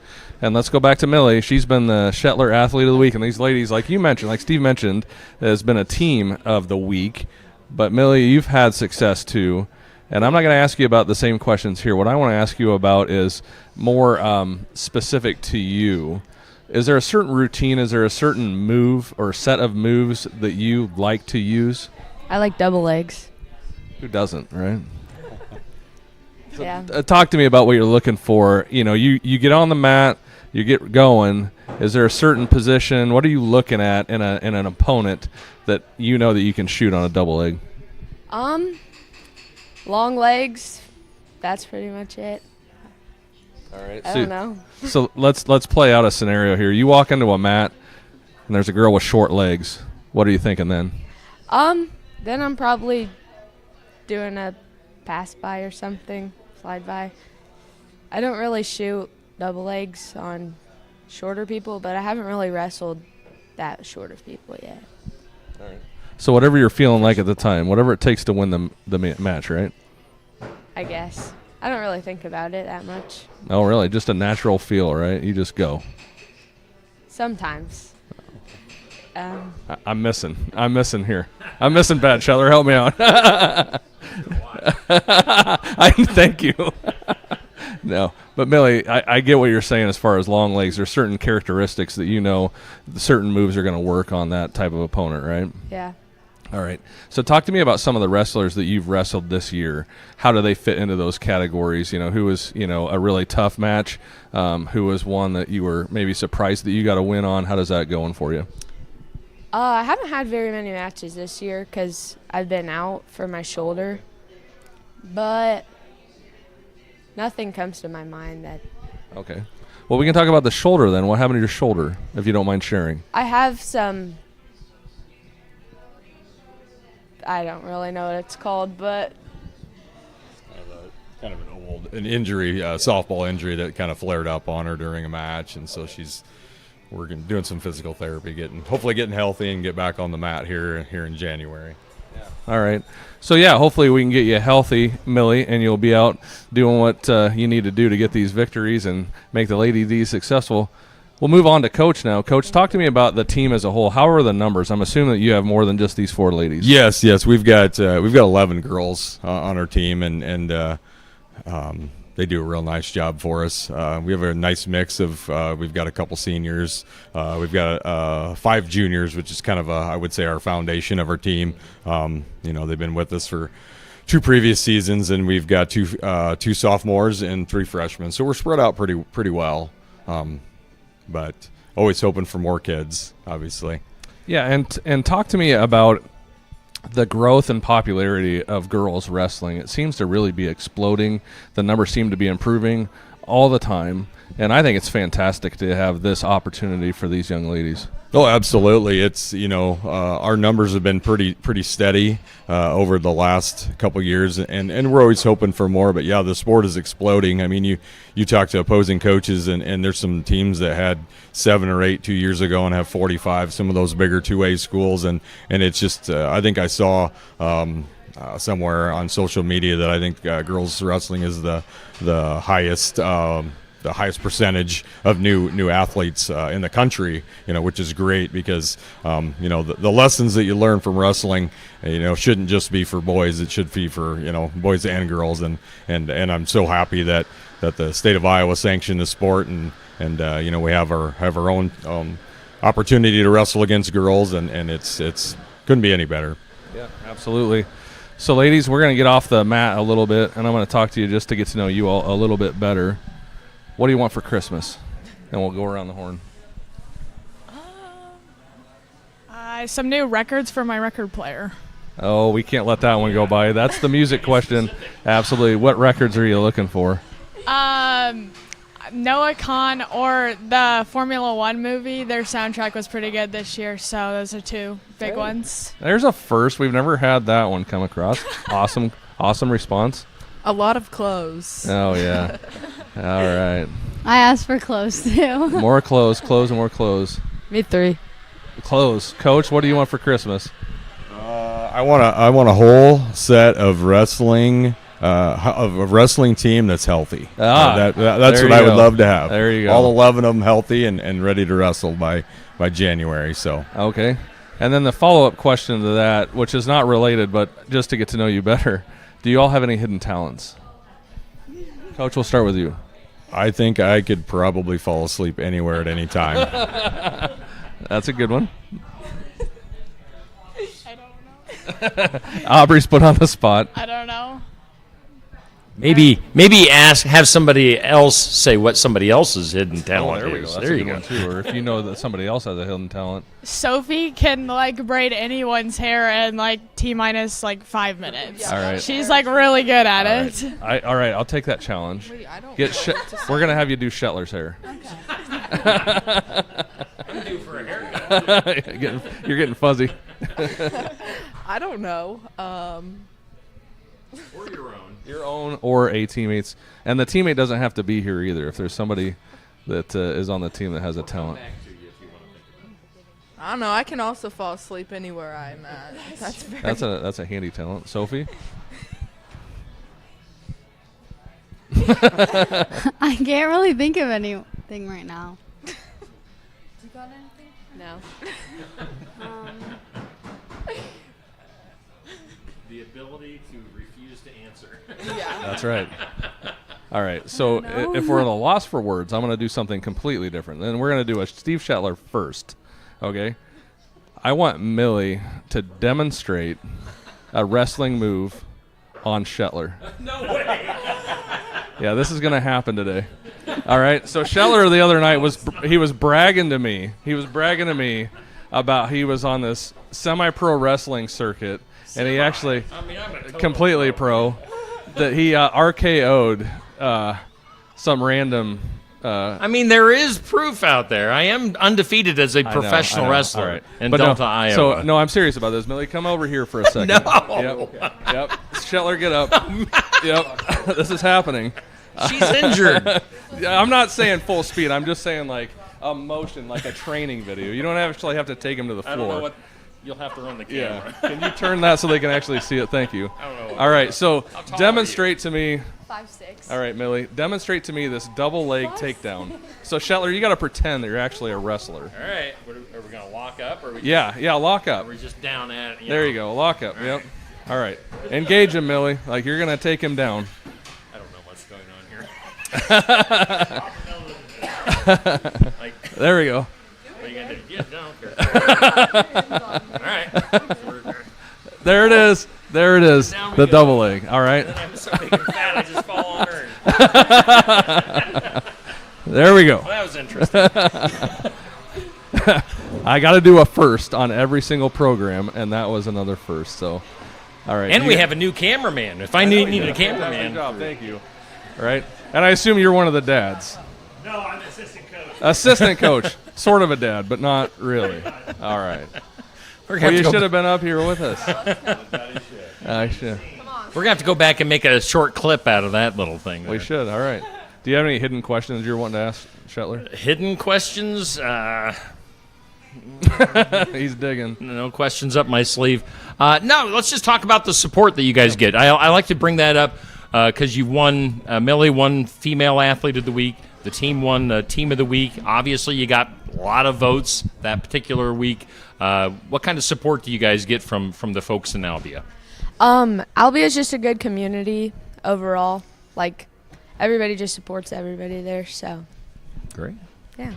And let's go back to Millie. She's been the Shetler Athlete of the Week, and these ladies, like you mentioned, like Steve mentioned, has been a team of the week. But Millie, you've had success too, and I'm not going to ask you about the same questions here. What I want to ask you about is more specific to you. Is there a certain routine? Is there a certain move or set of moves that you like to use? I like double legs. Who doesn't, right? So, yeah. Talk to me about what you're looking for. You get on the mat, you get going. Is there a certain position? What are you looking at in an opponent that you know that you can shoot on a double leg? Long legs. That's pretty much it. All right. I don't know. So let's play out a scenario here. You walk into a mat. and there's a girl with short legs. What are you thinking then? Then I'm probably doing a pass by or something, slide by. I don't really shoot double legs on shorter people, but I haven't really wrestled that short of people yet. All right. So whatever you're feeling like at the time, whatever it takes to win the match, right? I guess. I don't really think about it that much. Oh, really? Just a natural feel, right? You just go. Sometimes. I'm missing here. I'm missing Pat Shetler. Help me out. Thank you. No, but Millie, I get what you're saying as far as long legs. There's certain characteristics that certain moves are going to work on that type of opponent, right? Yeah. All right. So talk to me about some of the wrestlers that you've wrestled this year. How do they fit into those categories? Who was, a really tough match? Who was one that you were maybe surprised that you got a win on? How does that going for you? I haven't had very many matches this year because I've been out for my shoulder. But nothing comes to my mind that... Okay. Well, we can talk about the shoulder then. What happened to your shoulder, if you don't mind sharing? I have some... I don't really know what it's called, but... Kind of an injury, softball injury that kind of flared up on her during a match, and so we're doing some physical therapy, hopefully getting healthy and get back on the mat here in January. Yeah. All right. So, hopefully we can get you healthy, Millie, and you'll be out doing what you need to do to get these victories and make the Lady D's successful. We'll move on to Coach now. Coach, talk to me about the team as a whole. How are the numbers? I'm assuming that you have more than just these 4 ladies. Yes. We've got 11 girls on our team, and they do a real nice job for us. We have a nice mix of we've got a couple seniors. We've got 5 juniors, which is kind of I would say our foundation of our team. They've been with us for 2 previous seasons, and we've got 2 sophomores and 3 freshmen. So we're spread out pretty well. But always hoping for more kids, obviously. Yeah, and talk to me about the growth and popularity of girls wrestling. It seems to really be exploding. The numbers seem to be improving all the time, and I think it's fantastic to have this opportunity for these young ladies. Oh, absolutely. It's our numbers have been pretty steady over the last couple years, and we're always hoping for more. But the sport is exploding. I mean, you talk to opposing coaches, and there's some teams that had 7 or 8 2 years ago and have 45. Some of those bigger 2A schools, and it's just I think I saw somewhere on social media that I think girls wrestling is the highest. The highest percentage of new athletes in the country, which is great because, the lessons that you learn from wrestling, shouldn't just be for boys. It should be for, boys and girls. And I'm so happy that the state of Iowa sanctioned the sport and we have our own opportunity to wrestle against girls, and it's couldn't be any better. Yeah, absolutely. So, ladies, we're going to get off the mat a little bit, and I'm going to talk to you just to get to know you all a little bit better. What do you want for Christmas? And we'll go around the horn. Some new records for my record player. Oh, we can't let that one go by. That's the music question. Absolutely. What records are you looking for? Noah Khan or the Formula One movie. Their soundtrack was pretty good this year, so those are 2 big ones. There's a first. We've never had that one come across. Awesome response. A lot of clothes. Oh, yeah. All right. I asked for clothes, too. More clothes, and more clothes. Me 3. Clothes. Coach, what do you want for Christmas? I want a whole set of wrestling, of a wrestling team that's healthy. That's what I would love to have. There you go. All 11 of them healthy and ready to wrestle by January. So okay. And then the follow-up question to that, which is not related, but just to get to know you better, do you all have any hidden talents? Coach, we'll start with you. I think I could probably fall asleep anywhere at any time. That's a good one. I don't know. Aubrey's put on the spot. I don't know. Maybe have somebody else say what somebody else's hidden talent is. There you go. Too. Or if you know that somebody else has a hidden talent. Sophie can braid anyone's hair in T-minus 5 minutes. All right. She's really good at it. All right, I'll take that challenge. Wait, I don't We're gonna have you do Shetler's hair. I'm due for a haircut. You're getting fuzzy. I don't know. Or your own. Your own or a teammate's. And the teammate doesn't have to be here either. If there's somebody that is on the team that has a talent. I don't know. I can also fall asleep anywhere I'm at. That's a handy talent. Sophie? I can't really think of anything right now. You got anything? No. The ability to refuse to answer. Yeah. That's right. All right. So if we're at a loss for words, I'm going to do something completely different. Then we're going to do a Steve Shetler first. Okay? I want Millie to demonstrate a wrestling move on Shetler. No way. Yeah, this is going to happen today. All right. So Shetler the other night was bragging to me. He was bragging to me about he was on this semi-pro wrestling circuit, and he actually completely pro that he RKO'd some random. I mean, there is proof out there. I am undefeated as a professional wrestler All right. in But Delta, no, Iowa. So, no, I'm serious about this. Millie, come over here for a second. No. Yep. Shetler, get up. Yep. This is happening. She's injured. I'm not saying full speed. I'm just saying like a motion, like a training video. You don't actually have to take him to the floor. I don't know what. You'll have to run the camera. Yeah. Can you turn that so they can actually see it? Thank you. I don't know. All right. So demonstrate to me. 5'6". All right, Millie. Demonstrate to me this double leg takedown. So Shetler, you got to pretend that you're actually a wrestler. All right. Are we going to lock up? Or are we Yeah, lock up. Or are we just down at it? There you go. Lock up. Yep. All right. Engage him, Millie. Like you're going to take him down. I don't know what's going on here. There we go. What are you going to do? Yeah, no, all right. There it is. There it is. The double leg. All right. Then I'm so big and fat, I just fall on her. There we go. Well, that was interesting. I got to do a first on every single program, and that was another first. So, all right. And we have a new cameraman. If I needed a Good cameraman. job. Thank you. All right. And I assume you're one of the dads. No, I'm the assistant coach. Assistant coach. Sort of a dad, but not really. All right. Well, you should have been up here with us. I should. We're going to have to go back and make a short clip out of that little thing. We should. All right. Do you have any hidden questions you're wanting to ask, Shetler? Hidden questions? He's digging. No questions up my sleeve. No, let's just talk about the support that you guys get. I like to bring that up because you've won, Millie won Female Athlete of the Week. The team won Team of the Week. Obviously, you got a lot of votes that particular week. What kind of support do you guys get from the folks in Albia? Albia is just a good community overall. Like, everybody just supports everybody there, so. Great. Yeah.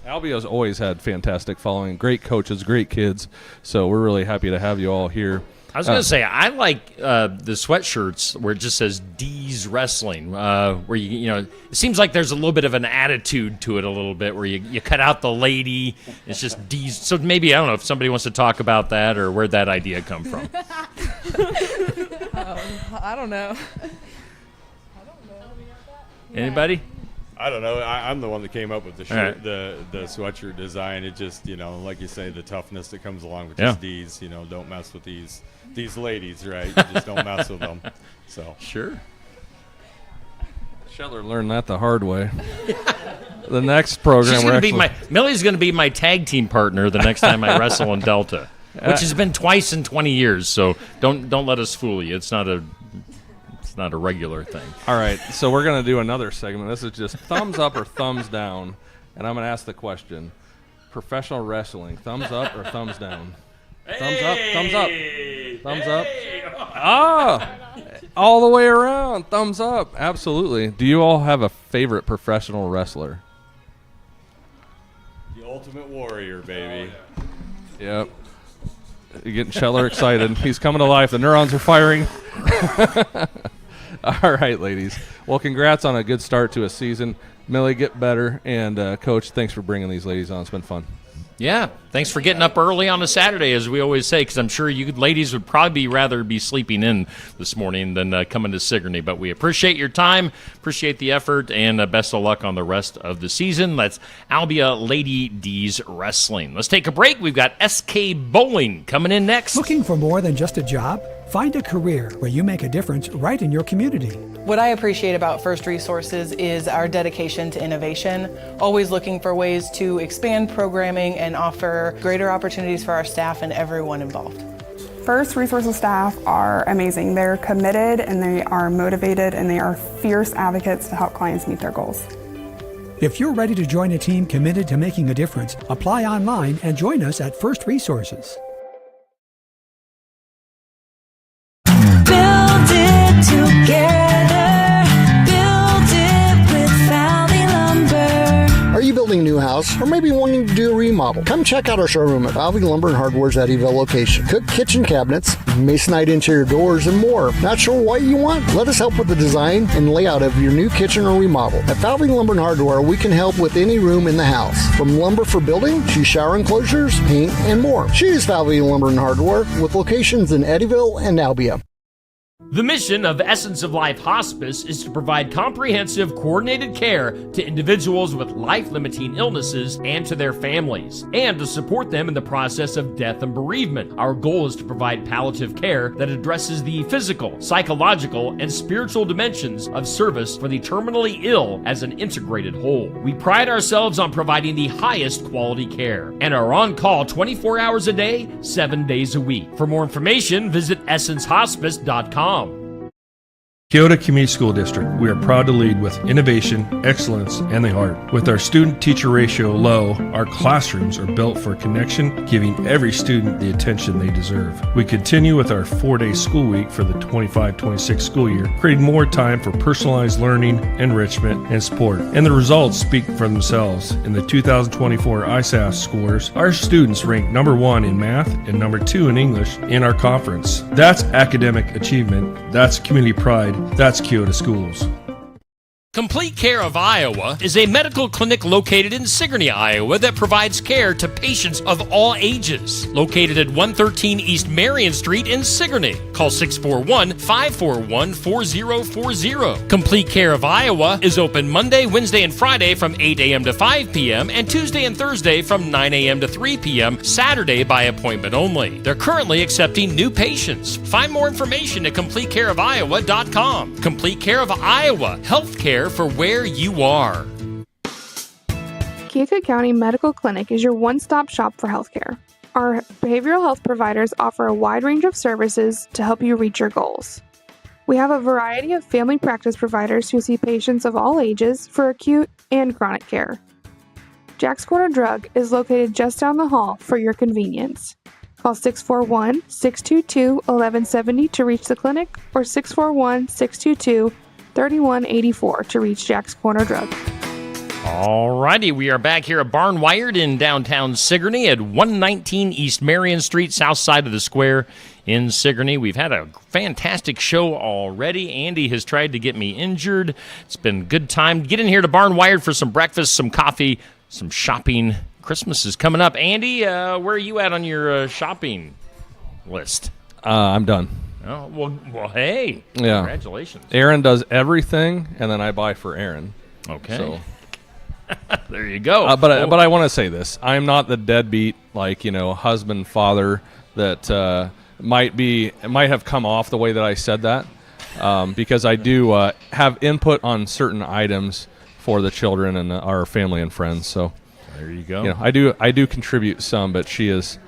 Albia's always had fantastic following, great coaches, great kids. So we're really happy to have you all here. I was going to say, I like the sweatshirts where it just says D's Wrestling, where you know, it seems like there's a little bit of an attitude to it a little bit, where you cut out the lady, it's just D's. So maybe, I don't know if somebody wants to talk about that or where'd that idea come from. I don't know. Anybody? I don't know. I'm the one that came up with the shirt, Right. the sweatshirt design. It just, you know, like you say, the toughness that comes along with Yeah. just these. You know, don't mess with these ladies, right? You just don't mess with them. So sure. Shetler learned that the hard way. The next program, She's gonna be Millie's going to be my tag team partner the next time I wrestle in Delta, which has been twice in 20 years. So don't let us fool you. It's not a regular thing. All right, so we're going to do another segment. This is just thumbs up or thumbs down, and I'm going to ask the question. Professional wrestling, thumbs up or thumbs down? Thumbs up, thumbs up, thumbs up. Ah, all the way around, thumbs up, absolutely. Do you all have a favorite professional wrestler? the ultimate warrior, baby. Yep. You're getting Shetler excited. He's coming to life. The neurons are firing. All right, ladies. Well, congrats on a good start to a season. Millie, get better. And, Coach, thanks for bringing these ladies on. It's been fun. Yeah, thanks for getting up early on a Saturday, as we always say, because I'm sure you ladies would probably rather be sleeping in this morning than coming to Sigourney. But we appreciate your time, appreciate the effort, and best of luck on the rest of the season. That's Albia Lady D's Wrestling. Let's take a break. We've got SK Bowling coming in next. Looking for more than just a job? Find a career where you make a difference right in your community. What I appreciate about First Resources is our dedication to innovation, always looking for ways to expand programming and offer greater opportunities for our staff and everyone involved. First Resources staff are amazing. They're committed and they are motivated and they are fierce advocates to help clients meet their goals. If you're ready to join a team committed to making a difference, apply online and join us at First Resources. Build it together. Build it with Valley Lumber. Are you building a new house or maybe wanting to do a remodel? Come check out our showroom at Valley Lumber and Hardware's Eddyville location. Cook kitchen cabinets, masonite interior doors, and more. Not sure what you want? Let us help with the design and layout of your new kitchen or remodel. At Valley Lumber and Hardware, we can help with any room in the house, from lumber for building to shower enclosures, paint, and more. Choose Valley Lumber and Hardware with locations in Eddyville and Albia. The mission of Essence of Life Hospice is to provide comprehensive, coordinated care to individuals with life-limiting illnesses and to their families, and to support them in the process of death and bereavement. Our goal is to provide palliative care that addresses the physical, psychological, and spiritual dimensions of service for the terminally ill as an integrated whole. We pride ourselves on providing the highest quality care and are on call 24 hours a day, 7 days a week. For more information, visit essencehospice.com. Keota Community School District, we are proud to lead with innovation, excellence, and the heart. With our student-teacher ratio low, our classrooms are built for connection, giving every student the attention they deserve. We continue with our 4-day school week for the 25-26 school year, creating more time for personalized learning, enrichment, and sport. And the results speak for themselves. In the 2024 ISAF scores, our students ranked number 1 in math and number 2 in English in our conference. That's academic achievement. That's community pride. That's Keota Schools. Complete Care of Iowa is a medical clinic located in Sigourney, Iowa that provides care to patients of all ages. Located at 113 East Marion Street in Sigourney. Call 641-541-4040. Complete Care of Iowa is open Monday, Wednesday, and Friday from 8 a.m. to 5 p.m. and Tuesday and Thursday from 9 a.m. to 3 p.m. Saturday by appointment only. They're currently accepting new patients. Find more information at CompleteCareOfIowa.com. Complete Care of Iowa. Healthcare for where you are. Keokuk County Medical Clinic is your one-stop shop for healthcare. Our behavioral health providers offer a wide range of services to help you reach your goals. We have a variety of family practice providers who see patients of all ages for acute and chronic care. Jack's Corner Drug is located just down the hall for your convenience. Call 641-622-1170 to reach the clinic or 641-622-3184 to reach Jack's Corner Drug. Alrighty, we are back here at Barn Wired in downtown Sigourney at 119 East Marion Street, south side of the square in Sigourney. We've had a fantastic show already. Andy has tried to get me injured. It's been a good time. Get in here to Barn Wired for some breakfast, some coffee, some shopping. Christmas is coming up. Andy, where are you at on your shopping list? I'm done. Oh, well, hey. Yeah. Congratulations. Aaron does everything, and then I buy for Aaron. Okay. So. There you go. But I want to say this. I'm not the deadbeat, husband, father that might have come off the way that I said that, because I do have input on certain items for the children and our family and friends. So there you go. I do contribute some, but she's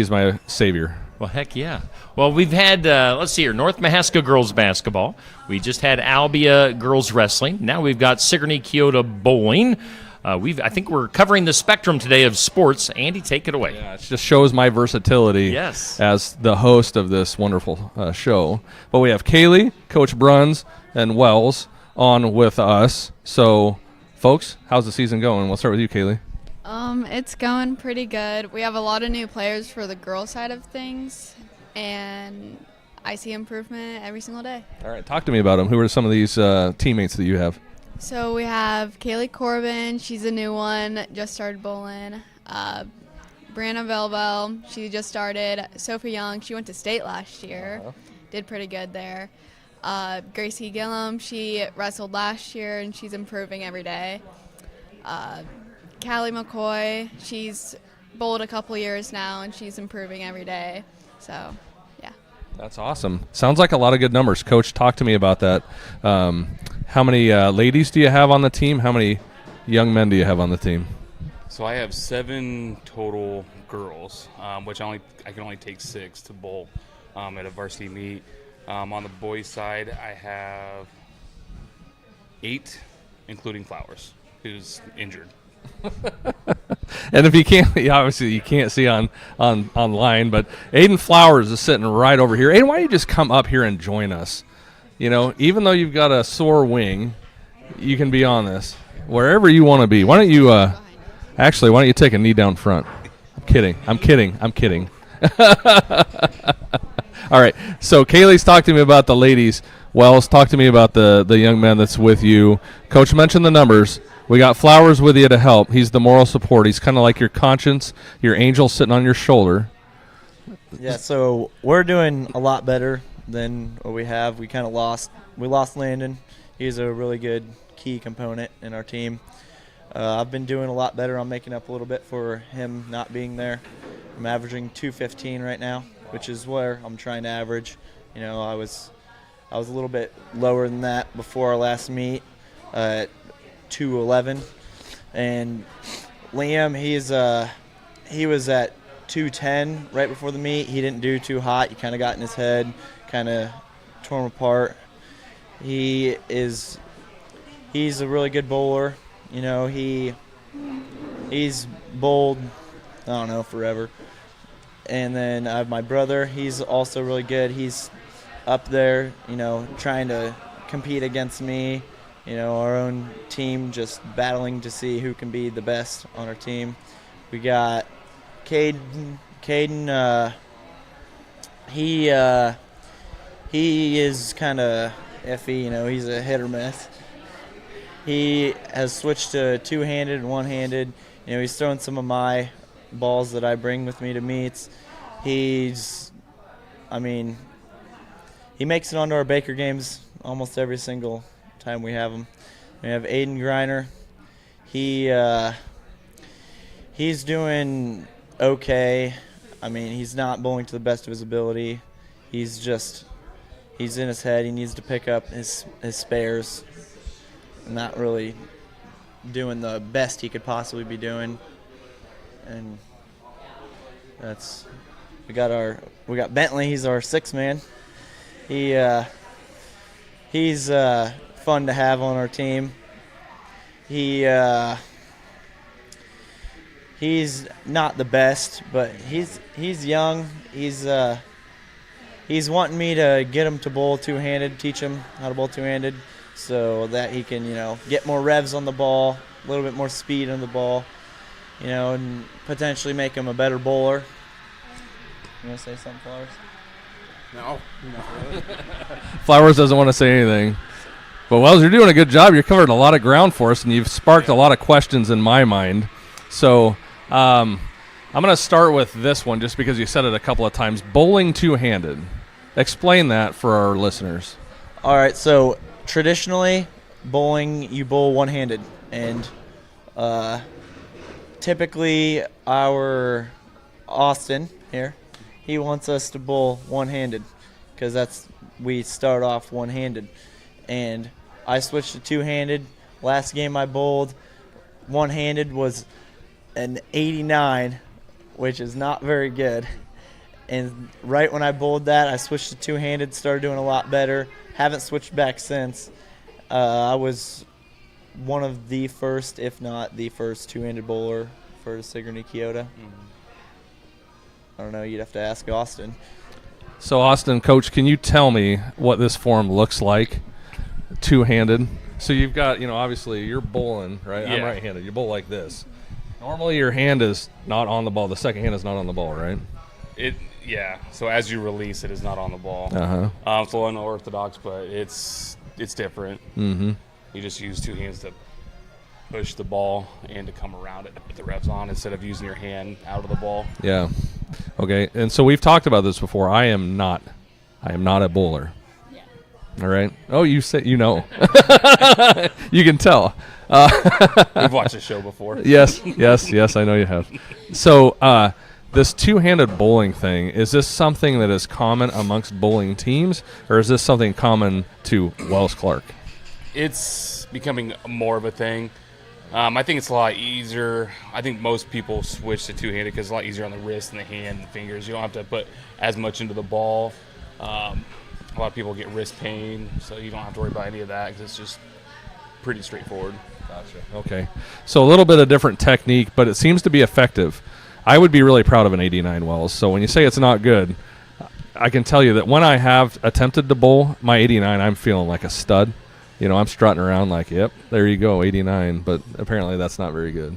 my savior. Well, heck yeah. Well, we've had, let's see here, North Mahaska girls basketball. We just had Albia girls wrestling. Now we've got Sigourney Keota bowling. I think we're covering the spectrum today of sports. Andy, take it away. Yeah, it just shows my versatility as the host of this wonderful show. But we have Kaylee, Coach Bruns, and Wells on with us. So, folks, how's the season going? We'll start with you, Kaylee. It's going pretty good. We have a lot of new players for the girls' side of things, and I see improvement every single day. All right, talk to me about them. Who are some of these teammates that you have? So we have Kaylee Corbin. She's a new one, just started bowling. Brianna Velvel, she just started. Sophie Young, she went to state last year. Did pretty good there. Gracie Gillum, she wrestled last year and she's improving every day. Callie McCoy, she's bowled a couple years now and she's improving every day. So, yeah. That's awesome. Sounds like a lot of good numbers. Coach, talk to me about that. How many ladies do you have on the team? How many young men do you have on the team? So I have 7 total girls, which I can only take 6 to bowl at a varsity meet. On the boys' side, I have 8, including Flowers, who's injured. And if you can't, obviously you can't see on online, but Aiden Flowers is sitting right over here. Aiden, why don't you just come up here and join us? You know, even though you've got a sore wing, you can be on this wherever you want to be. Why don't you actually? Why don't you take a knee down front? I'm kidding. All right. So Kaylee's talked to me about the ladies. Wells, talk to me about the young man that's with you. Coach mentioned the numbers. We got Flowers with you to help. He's the moral support. He's kind of like your conscience, your angel sitting on your shoulder. Yeah, so we're doing a lot better than what we have. We lost Landon. He's a really good key component in our team. I've been doing a lot better on making up a little bit for him not being there. I'm averaging 215 right now, which is where I'm trying to average. You know, I was a little bit lower than that before our last meet at 211, and Liam, he was at 210 right before the meet. He didn't do too hot. He kind of got in his head, kind of tore him apart. He's a really good bowler. You know, he's bowled, I don't know, forever. And then I have my brother. He's also really good. He's up there, you know, trying to compete against me. You know, our own team just battling to see who can be the best on our team. We got Caden. He is kind of iffy. You know, he's a hit or miss. He has switched to two-handed and one-handed. You know, he's throwing some of my balls that I bring with me to meets. He makes it onto our Baker games almost every single time we have him. We have Aiden Griner. He's doing okay. I mean, he's not bowling to the best of his ability. He's in his head. He needs to pick up his spares. Not really doing the best he could possibly be doing. And we got Bentley. He's our 6th man. He's fun to have on our team. He's not the best, but he's young. He's wanting me to get him to bowl two-handed, teach him how to bowl two-handed, so that he can, you know, get more revs on the ball, a little bit more speed on the ball, you know, and potentially make him a better bowler. You want to say something, Flowers? No. Flowers doesn't want to say anything. But, Wells, you're doing a good job. You're covering a lot of ground for us, and you've sparked a lot of questions in my mind. So I'm going to start with this one just because you said it a couple of times. Bowling two-handed. Explain that for our listeners. All right, so traditionally, bowling, you bowl one-handed. And typically our Austin here, he wants us to bowl one-handed because we start off one-handed. And I switched to two-handed. Last game I bowled one-handed was an 89, which is not very good. And right when I bowled that, I switched to two-handed, started doing a lot better. Haven't switched back since. I was one of the first, if not the first, two-handed bowler for Sigourney Keota. I don't know. You'd have to ask Austin. So, Austin, Coach, can you tell me what this form looks like, two-handed? So you've got, you know, obviously you're bowling, right? Yeah. I'm right-handed. You bowl like this. Normally your hand is not on the ball. The second hand is not on the ball, right? Yeah. So as you release, it is not on the ball. Uh-huh. So unorthodox, but it's different. Mm-hmm. You just use two hands to push the ball and to come around it to put the revs on instead of using your hand out of the ball. Yeah. Okay. And so we've talked about this before. I am not a bowler. Yeah. All right. Oh, you say you know. You can tell. We've watched the show before. Yes. I know you have. So this two-handed bowling thing, is this something that is common amongst bowling teams, or is this something common to Wells Clark? It's becoming more of a thing. I think it's a lot easier. I think most people switch to two-handed because it's a lot easier on the wrist and the hand and the fingers. You don't have to put as much into the ball. A lot of people get wrist pain, so you don't have to worry about any of that because it's just pretty straightforward. Gotcha. Okay. So a little bit of different technique, but it seems to be effective. I would be really proud of an 89 Wells. So when you say it's not good, I can tell you that when I have attempted to bowl my 89, I'm feeling like a stud. You know, I'm strutting around like, yep, there you go, 89. But apparently that's not very good.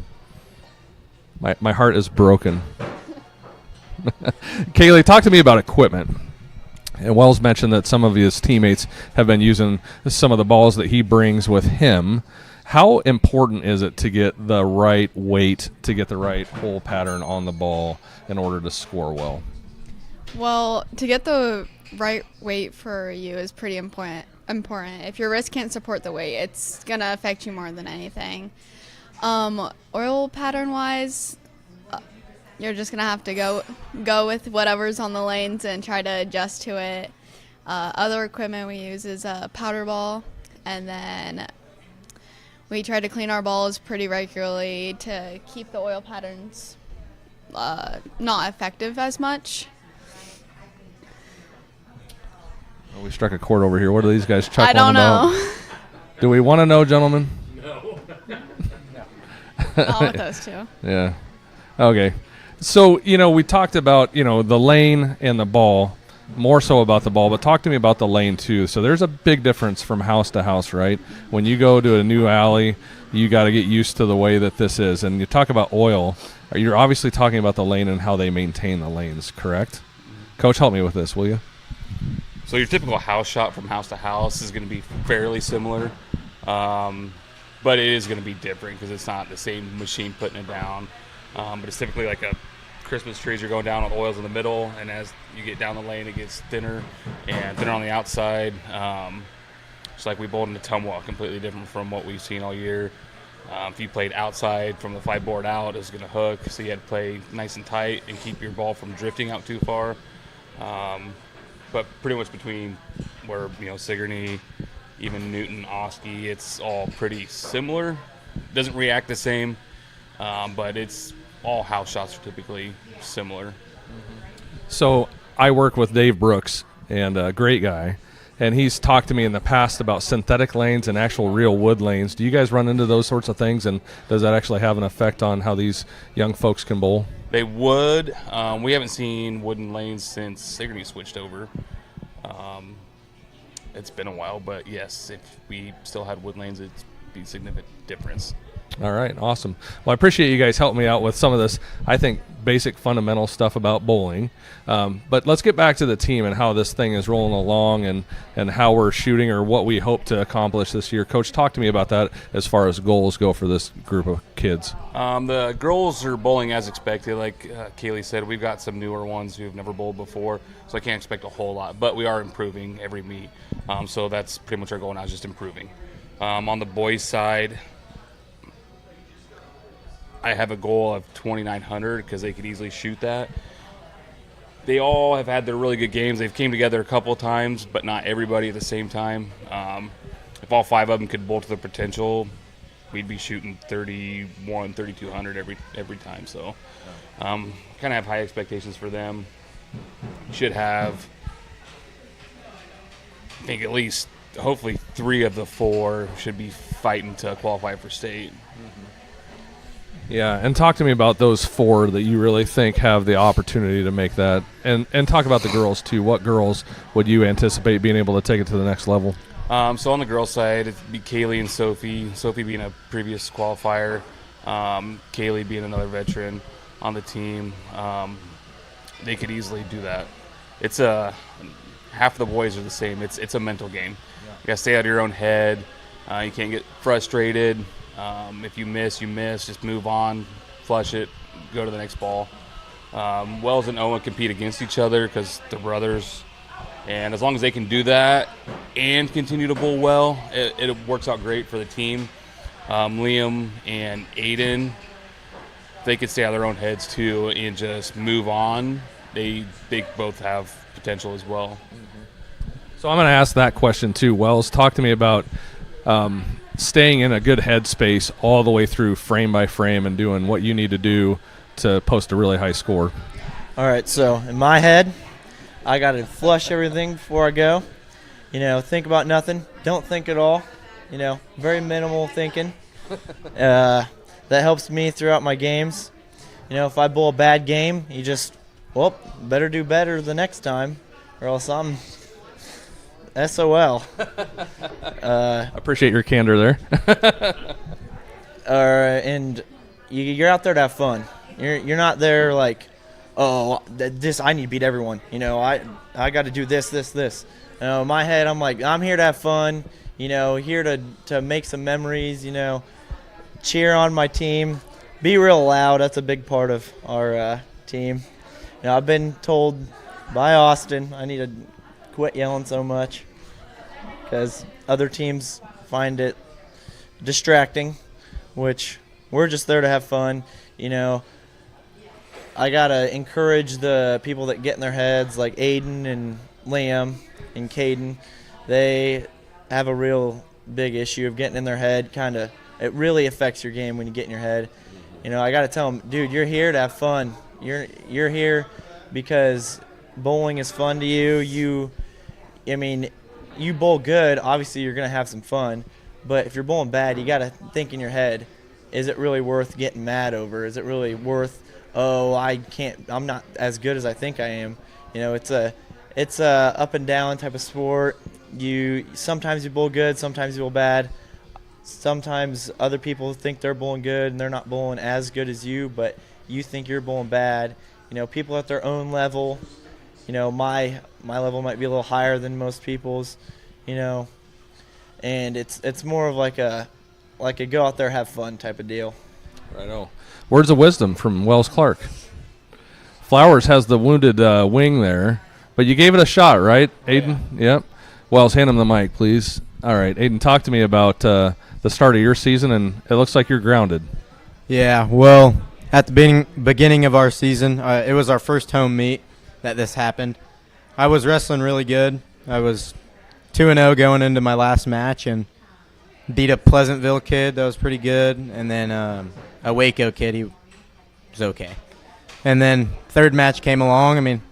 My heart is broken. Kaylee, talk to me about equipment. And Wells mentioned that some of his teammates have been using some of the balls that he brings with him. How important is it to get the right weight, to get the right hole pattern on the ball in order to score well? Well, to get the right weight for you is pretty important. If your wrist can't support the weight, it's going to affect you more than anything. Oil pattern-wise, you're just going to have to go with whatever's on the lanes and try to adjust to it. Other equipment we use is a powder ball, and then we try to clean our balls pretty regularly to keep the oil patterns not effective as much. Well, we struck a chord over here. What are these guys chuckling I don't about? know. Do we want to know, gentlemen? No. Not with those two. Yeah. Okay. So, we talked about, the lane and the ball, more so about the ball, but talk to me about the lane too. So there's a big difference from house to house, right? When you go to a new alley, you got to get used to the way that this is. And you talk about oil, you're obviously talking about the lane and how they maintain the lanes, correct? Coach, help me with this, will you? So your typical house shot from house to house is going to be fairly similar, but it is going to be different because it's not the same machine putting it down. But it's typically like a Christmas trees are going down with oils in the middle, and as you get down the lane, it gets thinner and thinner on the outside. It's like we bowled in the Tumwa, completely different from what we've seen all year. If you played outside from the 5 board out, it was going to hook, so you had to play nice and tight and keep your ball from drifting out too far. But pretty much between where, Sigourney, even Newton, Oski, it's all pretty similar. Doesn't react the same, but it's all house shots are typically similar. So I work with Dave Brooks, and a great guy, and he's talked to me in the past about synthetic lanes and actual real wood lanes. Do you guys run into those sorts of things, and does that actually have an effect on how these young folks can bowl? They would. We haven't seen wooden lanes since Sigourney switched over. It's been a while, but yes, if we still had wood lanes, it'd be a significant difference. All right, awesome. Well, I appreciate you guys helping me out with some of this, I think, basic fundamental stuff about bowling. But let's get back to the team and how this thing is rolling along and how we're shooting or what we hope to accomplish this year. Coach, talk to me about that as far as goals go for this group of kids. The girls are bowling as expected. Like Kaylee said, we've got some newer ones who've never bowled before, so I can't expect a whole lot. But we are improving every meet. So that's pretty much our goal now, is just improving. On the boys' side, I have a goal of 2,900 because they could easily shoot that. They all have had their really good games. They've came together a couple of times, but not everybody at the same time. If all 5 of them could bowl to their potential, we'd be shooting 3,100, 3,200 every time. So kind of have high expectations for them. Should have, I think, at least hopefully 3 of the 4 should be fighting to qualify for state. Yeah, and talk to me about those 4 that you really think have the opportunity to make that. And talk about the girls, too. What girls would you anticipate being able to take it to the next level? So on the girls' side, it'd be Kaylee and Sophie. Sophie being a previous qualifier, Kaylee being another veteran on the team. They could easily do that. It's half the boys are the same. It's a mental game. You got to stay out of your own head. You can't get frustrated. If you miss, you miss. Just move on, flush it, go to the next ball. Wells and Owen compete against each other because they're brothers. And as long as they can do that and continue to bowl well, it works out great for the team. Liam and Aiden, they could stay out of their own heads too and just move on. They both have potential as well. So I'm going to ask that question too. Wells, talk to me about staying in a good headspace all the way through frame by frame and doing what you need to do to post a really high score. All right, so in my head, I got to flush everything before I go. Think about nothing. Don't think at all. Very minimal thinking. That helps me throughout my games. If I bowl a bad game, you just, better do better the next time, or else I'm SOL. I appreciate your candor there. And you're out there to have fun. You're not there like, I need to beat everyone. I got to do this. In my head, I'm like, I'm here to have fun. Here to make some memories. Cheer on my team. Be real loud. That's a big part of our team. I've been told by Austin I need to quit yelling so much because other teams find it distracting, which we're just there to have fun. I got to encourage the people that get in their heads, like Aiden and Liam and Caden. They have a real big issue of getting in their head. It really affects your game when you get in your head. I got to tell them, dude, you're here to have fun. You're here because bowling is fun to you. You bowl good, obviously you're going to have some fun. But if you're bowling bad, you got to think in your head, is it really worth getting mad over? Is it really worth, I'm not as good as I think I am. It's a up and down type of sport. Sometimes you bowl good, sometimes you bowl bad. Sometimes other people think they're bowling good and they're not bowling as good as you, but you think you're bowling bad. People at their own level. My level might be a little higher than most people's. And it's more of like a go out there, have fun type of deal. Right on. Words of wisdom from Wells Clark. Flowers has the wounded wing there, but you gave it a shot, right, Aiden? Yeah. Yep. Wells, hand him the mic, please. All right, Aiden, talk to me about the start of your season, and it looks like you're grounded. Yeah, well, at the beginning of our season, it was our first home meet that this happened. I was wrestling really good. I was 2-0 going into my last match and beat a Pleasantville kid that was pretty good, and then a Waco kid, he was okay. And then third match came along. When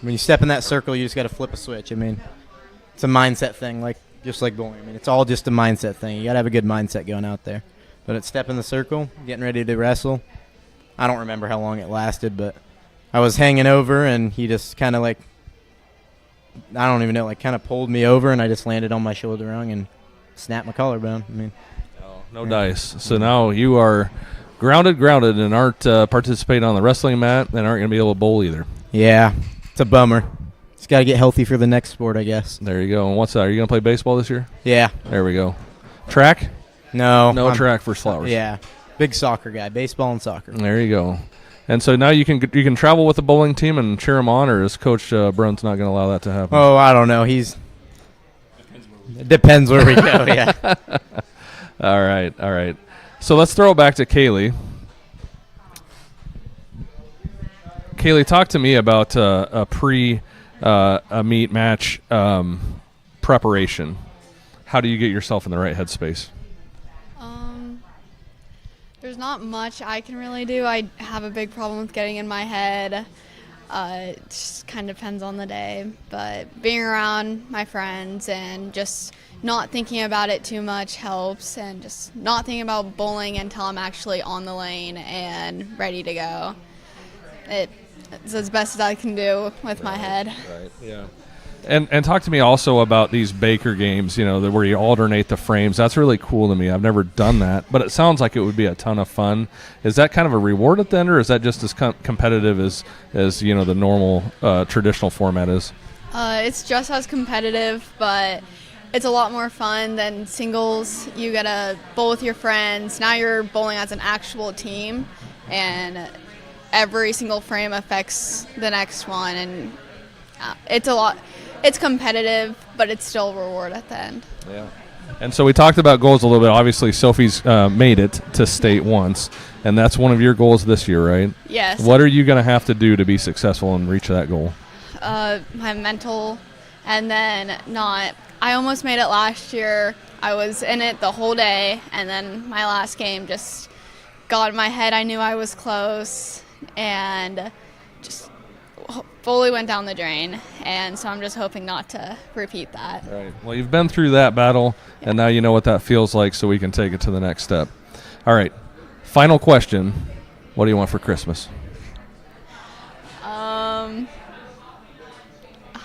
you step in that circle, you just got to flip a switch. It's a mindset thing, just like bowling. It's all just a mindset thing. You got to have a good mindset going out there. But it's step in the circle, getting ready to wrestle. I don't remember how long it lasted, but I was hanging over, and he just kind of I don't even know, kind of pulled me over, and I just landed on my shoulder rung and snapped my collarbone. No dice. So now you are grounded, and aren't participating on the wrestling mat, and aren't going to be able to bowl either. Yeah, it's a bummer. Just got to get healthy for the next sport, I guess. There you go. And what's that? Are you going to play baseball this year? Yeah. There we go. Track? No. Track for Flowers. Yeah. Big soccer guy. Baseball and soccer. There you go. And so now you can travel with the bowling team and cheer them on, or is Coach Brunt's not going to allow that to happen? Oh, I don't know. It depends where we go, yeah. All right. So let's throw it back to Kaylee. Kaylee, talk to me about a meet match preparation. How do you get yourself in the right headspace? There's not much I can really do. I have a big problem with getting in my head. It just kind of depends on the day. But being around my friends and just not thinking about it too much helps, and just not thinking about bowling until I'm actually on the lane and ready to go. It's as best as I can do with my head. Right, yeah. And talk to me also about these Baker games, where you alternate the frames. That's really cool to me. I've never done that, but it sounds like it would be a ton of fun. Is that kind of a reward at the end, or is that just as competitive as the normal traditional format is? It's just as competitive, but it's a lot more fun than singles. You get to bowl with your friends. Now you're bowling as an actual team, and every single frame affects the next one, and it's competitive, but it's still reward at the end. Yeah. And so we talked about goals a little bit. Obviously, Sophie's made it to state once, and that's one of your goals this year, right? Yes. What are you going to have to do to be successful and reach that goal? My mental, and then I almost made it last year. I was in it the whole day, and then my last game just got in my head. I knew I was close, and just fully went down the drain, and so I'm just hoping not to repeat that. Right. Well, you've been through that battle, and now you know what that feels like, so we can take it to the next step. All right. Final question. What do you want for Christmas?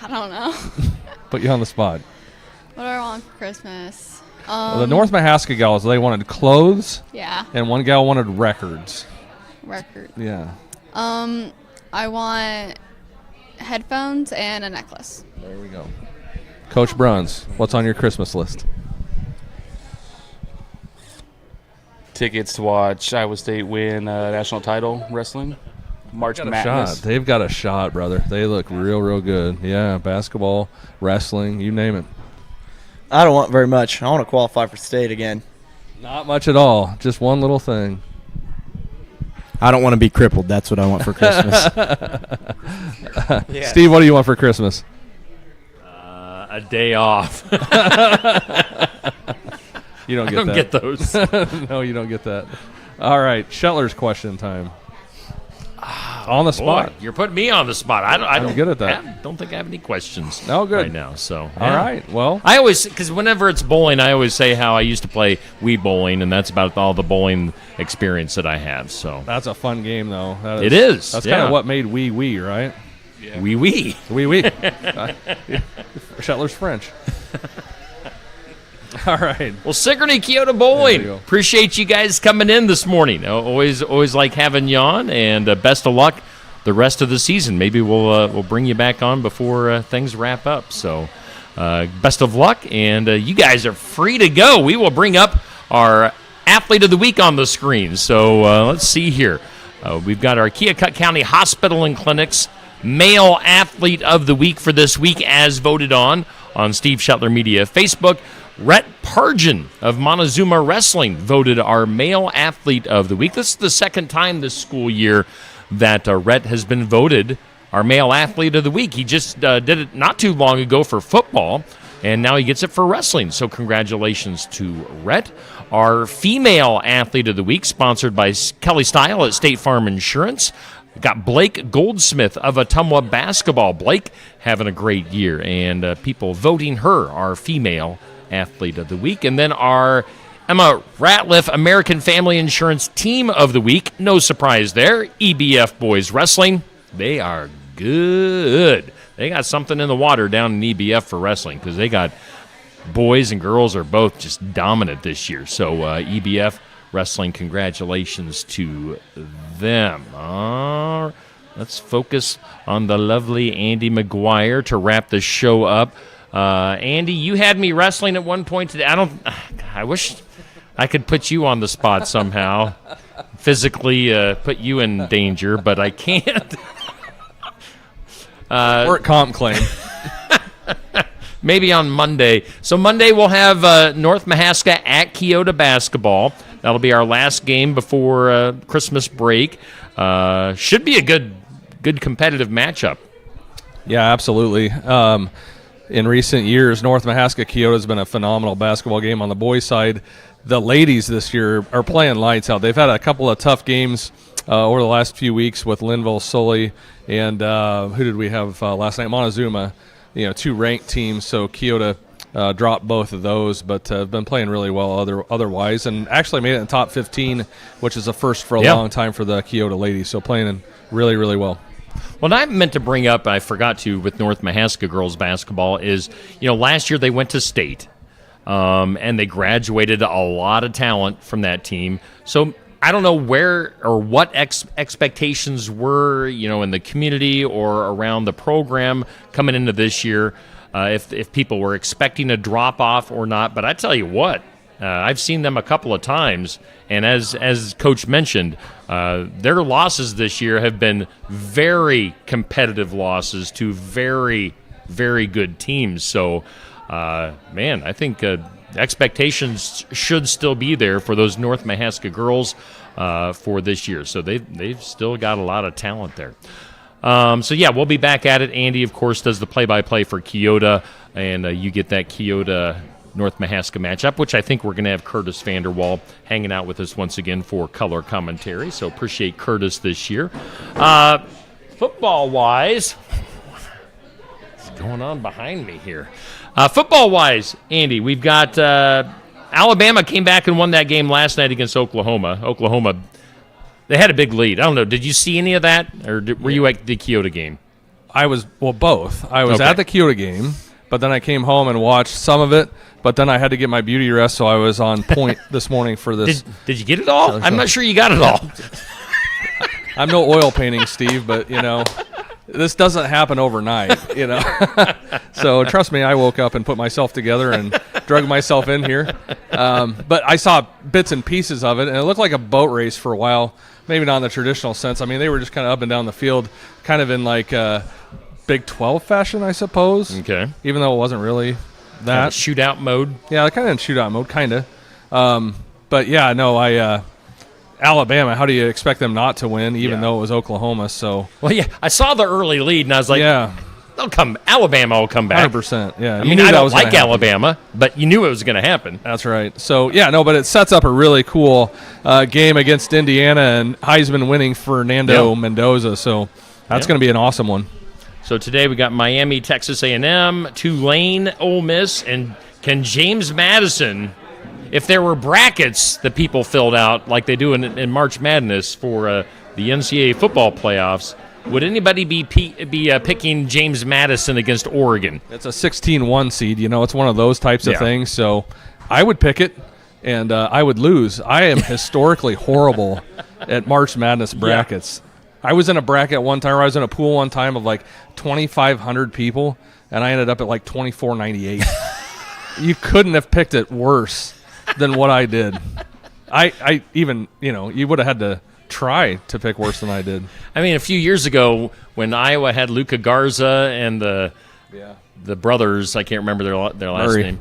I don't know. Put you on the spot. What do I want for Christmas? Well, the North Mahaska gals, they wanted clothes. Yeah. And one gal wanted records. Record. Yeah. I want headphones and a necklace. There we go. Coach Bruns, what's on your Christmas list? Tickets to watch Iowa State win national title wrestling. March Madness. They've got a shot, brother. They look real good. Yeah, basketball, wrestling, you name it. I don't want very much. I want to qualify for state again. Not much at all. Just one little thing. I don't want to be crippled. That's what I want for Christmas. Yes. Steve, what do you want for Christmas? A day off. You don't get I don't get those. No, you don't get that. All right, Shetler's question time. On the spot. Boy, you're putting me on the spot. I don't good at that. don't think I have any questions. No, good. Right now. So all right. Well, I always, because whenever it's bowling, I always say how I used to play Wii bowling, and that's about all the bowling experience that I have. So that's a fun game, though. It is. That's kind of what made Wii, right? Yeah. Wii. Shetler's French. All right. Well, Sigourney Keota Bowling. Appreciate you guys coming in this morning. Always like having you on, and best of luck the rest of the season. Maybe we'll bring you back on before things wrap up. So, best of luck, and you guys are free to go. We will bring up our Athlete of the Week on the screen. So let's see here. We've got our Keokuk County Hospital and Clinics Male Athlete of the Week for this week, as voted on Steve Shetler Media Facebook. Rhett Pargin of Montezuma Wrestling voted our Male Athlete of the Week. This is the second time this school year that Rhett has been voted our Male Athlete of the Week. He just did it not too long ago for football, and now he gets it for wrestling. So congratulations to Rhett. Our Female Athlete of the Week, sponsored by Kelly Style at State Farm Insurance. We've got Blake Goldsmith of Ottumwa Basketball. Blake having a great year, and people voting her our Female Athlete of the Week. And then our Emma Ratliff American Family Insurance Team of the Week. No surprise there. EBF Boys Wrestling. They are good. They got something in the water down in EBF for wrestling, because they got boys and girls are both just dominant this year. So EBF Wrestling, congratulations to them. Let's focus on the lovely Andy McGuire to wrap the show up. Andy, you had me wrestling at one point today. I wish I could put you on the spot somehow, physically put you in danger, but I can't. Work comp claim. Maybe on Monday. So Monday we'll have North Mahaska at Keota basketball. That'll be our last game before Christmas break. Should be a good competitive matchup. Yeah, absolutely. In recent years, North Mahaska Keota has been a phenomenal basketball game on the boys' side. The ladies this year are playing lights out. They've had a couple of tough games over the last few weeks with Linville, Sully, and who did we have last night? Montezuma. Two ranked teams. So Keota dropped both of those, but have been playing really well otherwise, and actually made it in the top 15, which is a first for a long time for the Keota ladies. So playing really, really well. What I meant to bring up, I forgot to, with North Mahaska girls basketball is, last year they went to state, and they graduated a lot of talent from that team. So I don't know where or what expectations were, in the community or around the program coming into this year. if people were expecting a drop-off or not. But I tell you what, I've seen them a couple of times, and as Coach mentioned, their losses this year have been very competitive losses to very, very good teams. So, man, I think expectations should still be there for those North Mahaska girls for this year. So they've still got a lot of talent there. So, yeah, we'll be back at it. Andy, of course, does the play-by-play for Keota, and you get that Keota North Mahaska matchup, which I think we're going to have Curtis Vanderwall hanging out with us once again for color commentary. So appreciate Curtis this year. Football-wise, what's going on behind me here? Football-wise, Andy, we've got Alabama came back and won that game last night against Oklahoma. Oklahoma, they had a big lead. I don't know. Did you see any of that, or were you at the Keota game? I was, both. I was Okay. at the Keota game, but then I came home and watched some of it, but then I had to get my beauty rest, so I was on point this morning for this. Did you get it all? I'm not sure you got it all. I'm no oil painting, Steve, but, this doesn't happen overnight, So trust me, I woke up and put myself together and drug myself in here. But I saw bits and pieces of it, and it looked like a boat race for a while. Maybe not in the traditional sense. I mean, they were just kind of up and down the field, kind of in like Big 12 fashion, I suppose. Okay. Even though it wasn't really that. Shootout mode? Yeah, kind of in shootout mode, kind of. But, yeah, no, Alabama, how do you expect them not to win, even though it was Oklahoma? So, well, yeah, I saw the early lead, and I was like, Alabama will come back. 100%, yeah. I You mean, knew I that don't was gonna like happen. Alabama, but you knew it was going to happen. That's right. So, yeah, no, but it sets up a really cool game against Indiana and Heisman winning Fernando Mendoza. So that's going to be an awesome one. So today we got Miami, Texas A&M, Tulane, Ole Miss, and can James Madison, if there were brackets that people filled out like they do in March Madness for the NCAA football playoffs, would anybody be picking James Madison against Oregon? It's a 16-1 seed. It's one of those types of things. So I would pick it, and I would lose. I am historically horrible at March Madness brackets. I was in a bracket one time, or I was in a pool one time of like 2,500 people, and I ended up at like 2498. You couldn't have picked it worse than what I did. I even, you would have had to try to pick worse than I did. I mean, a few years ago when Iowa had Luka Garza and the brothers, I can't remember their last Murray. name.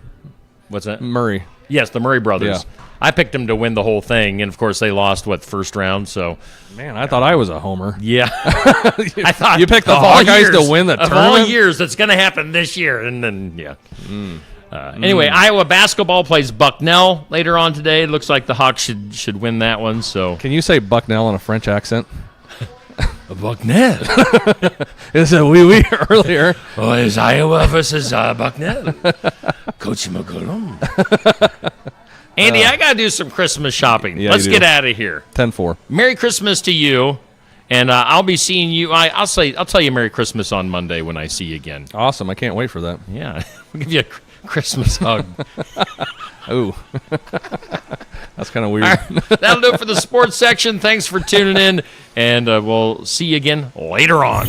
What's that? Murray. Yes, the Murray brothers. Yeah. I picked them to win the whole thing, and of course they lost first round. So, man, I thought I was a homer. Yeah, I thought you picked the of all Hawkeyes to years- win the of tournament. all years, that's going to happen this year, and then Anyway, Iowa basketball plays Bucknell later on today. It looks like the Hawks should win that one. So, can you say Bucknell in a French accent? Bucknell. It's a wee earlier. Oh, it's Iowa versus Bucknell. Coach McCollum. Andy, I got to do some Christmas shopping. Yeah, Let's you get do. out of here. 10-4. Merry Christmas to you, and I'll be seeing you. I'll tell you Merry Christmas on Monday when I see you again. Awesome. I can't wait for that. Yeah, we'll give you a Christmas hug. Ooh. That's kind of weird. All right, that'll do it for the sports section. Thanks for tuning in, and we'll see you again later on.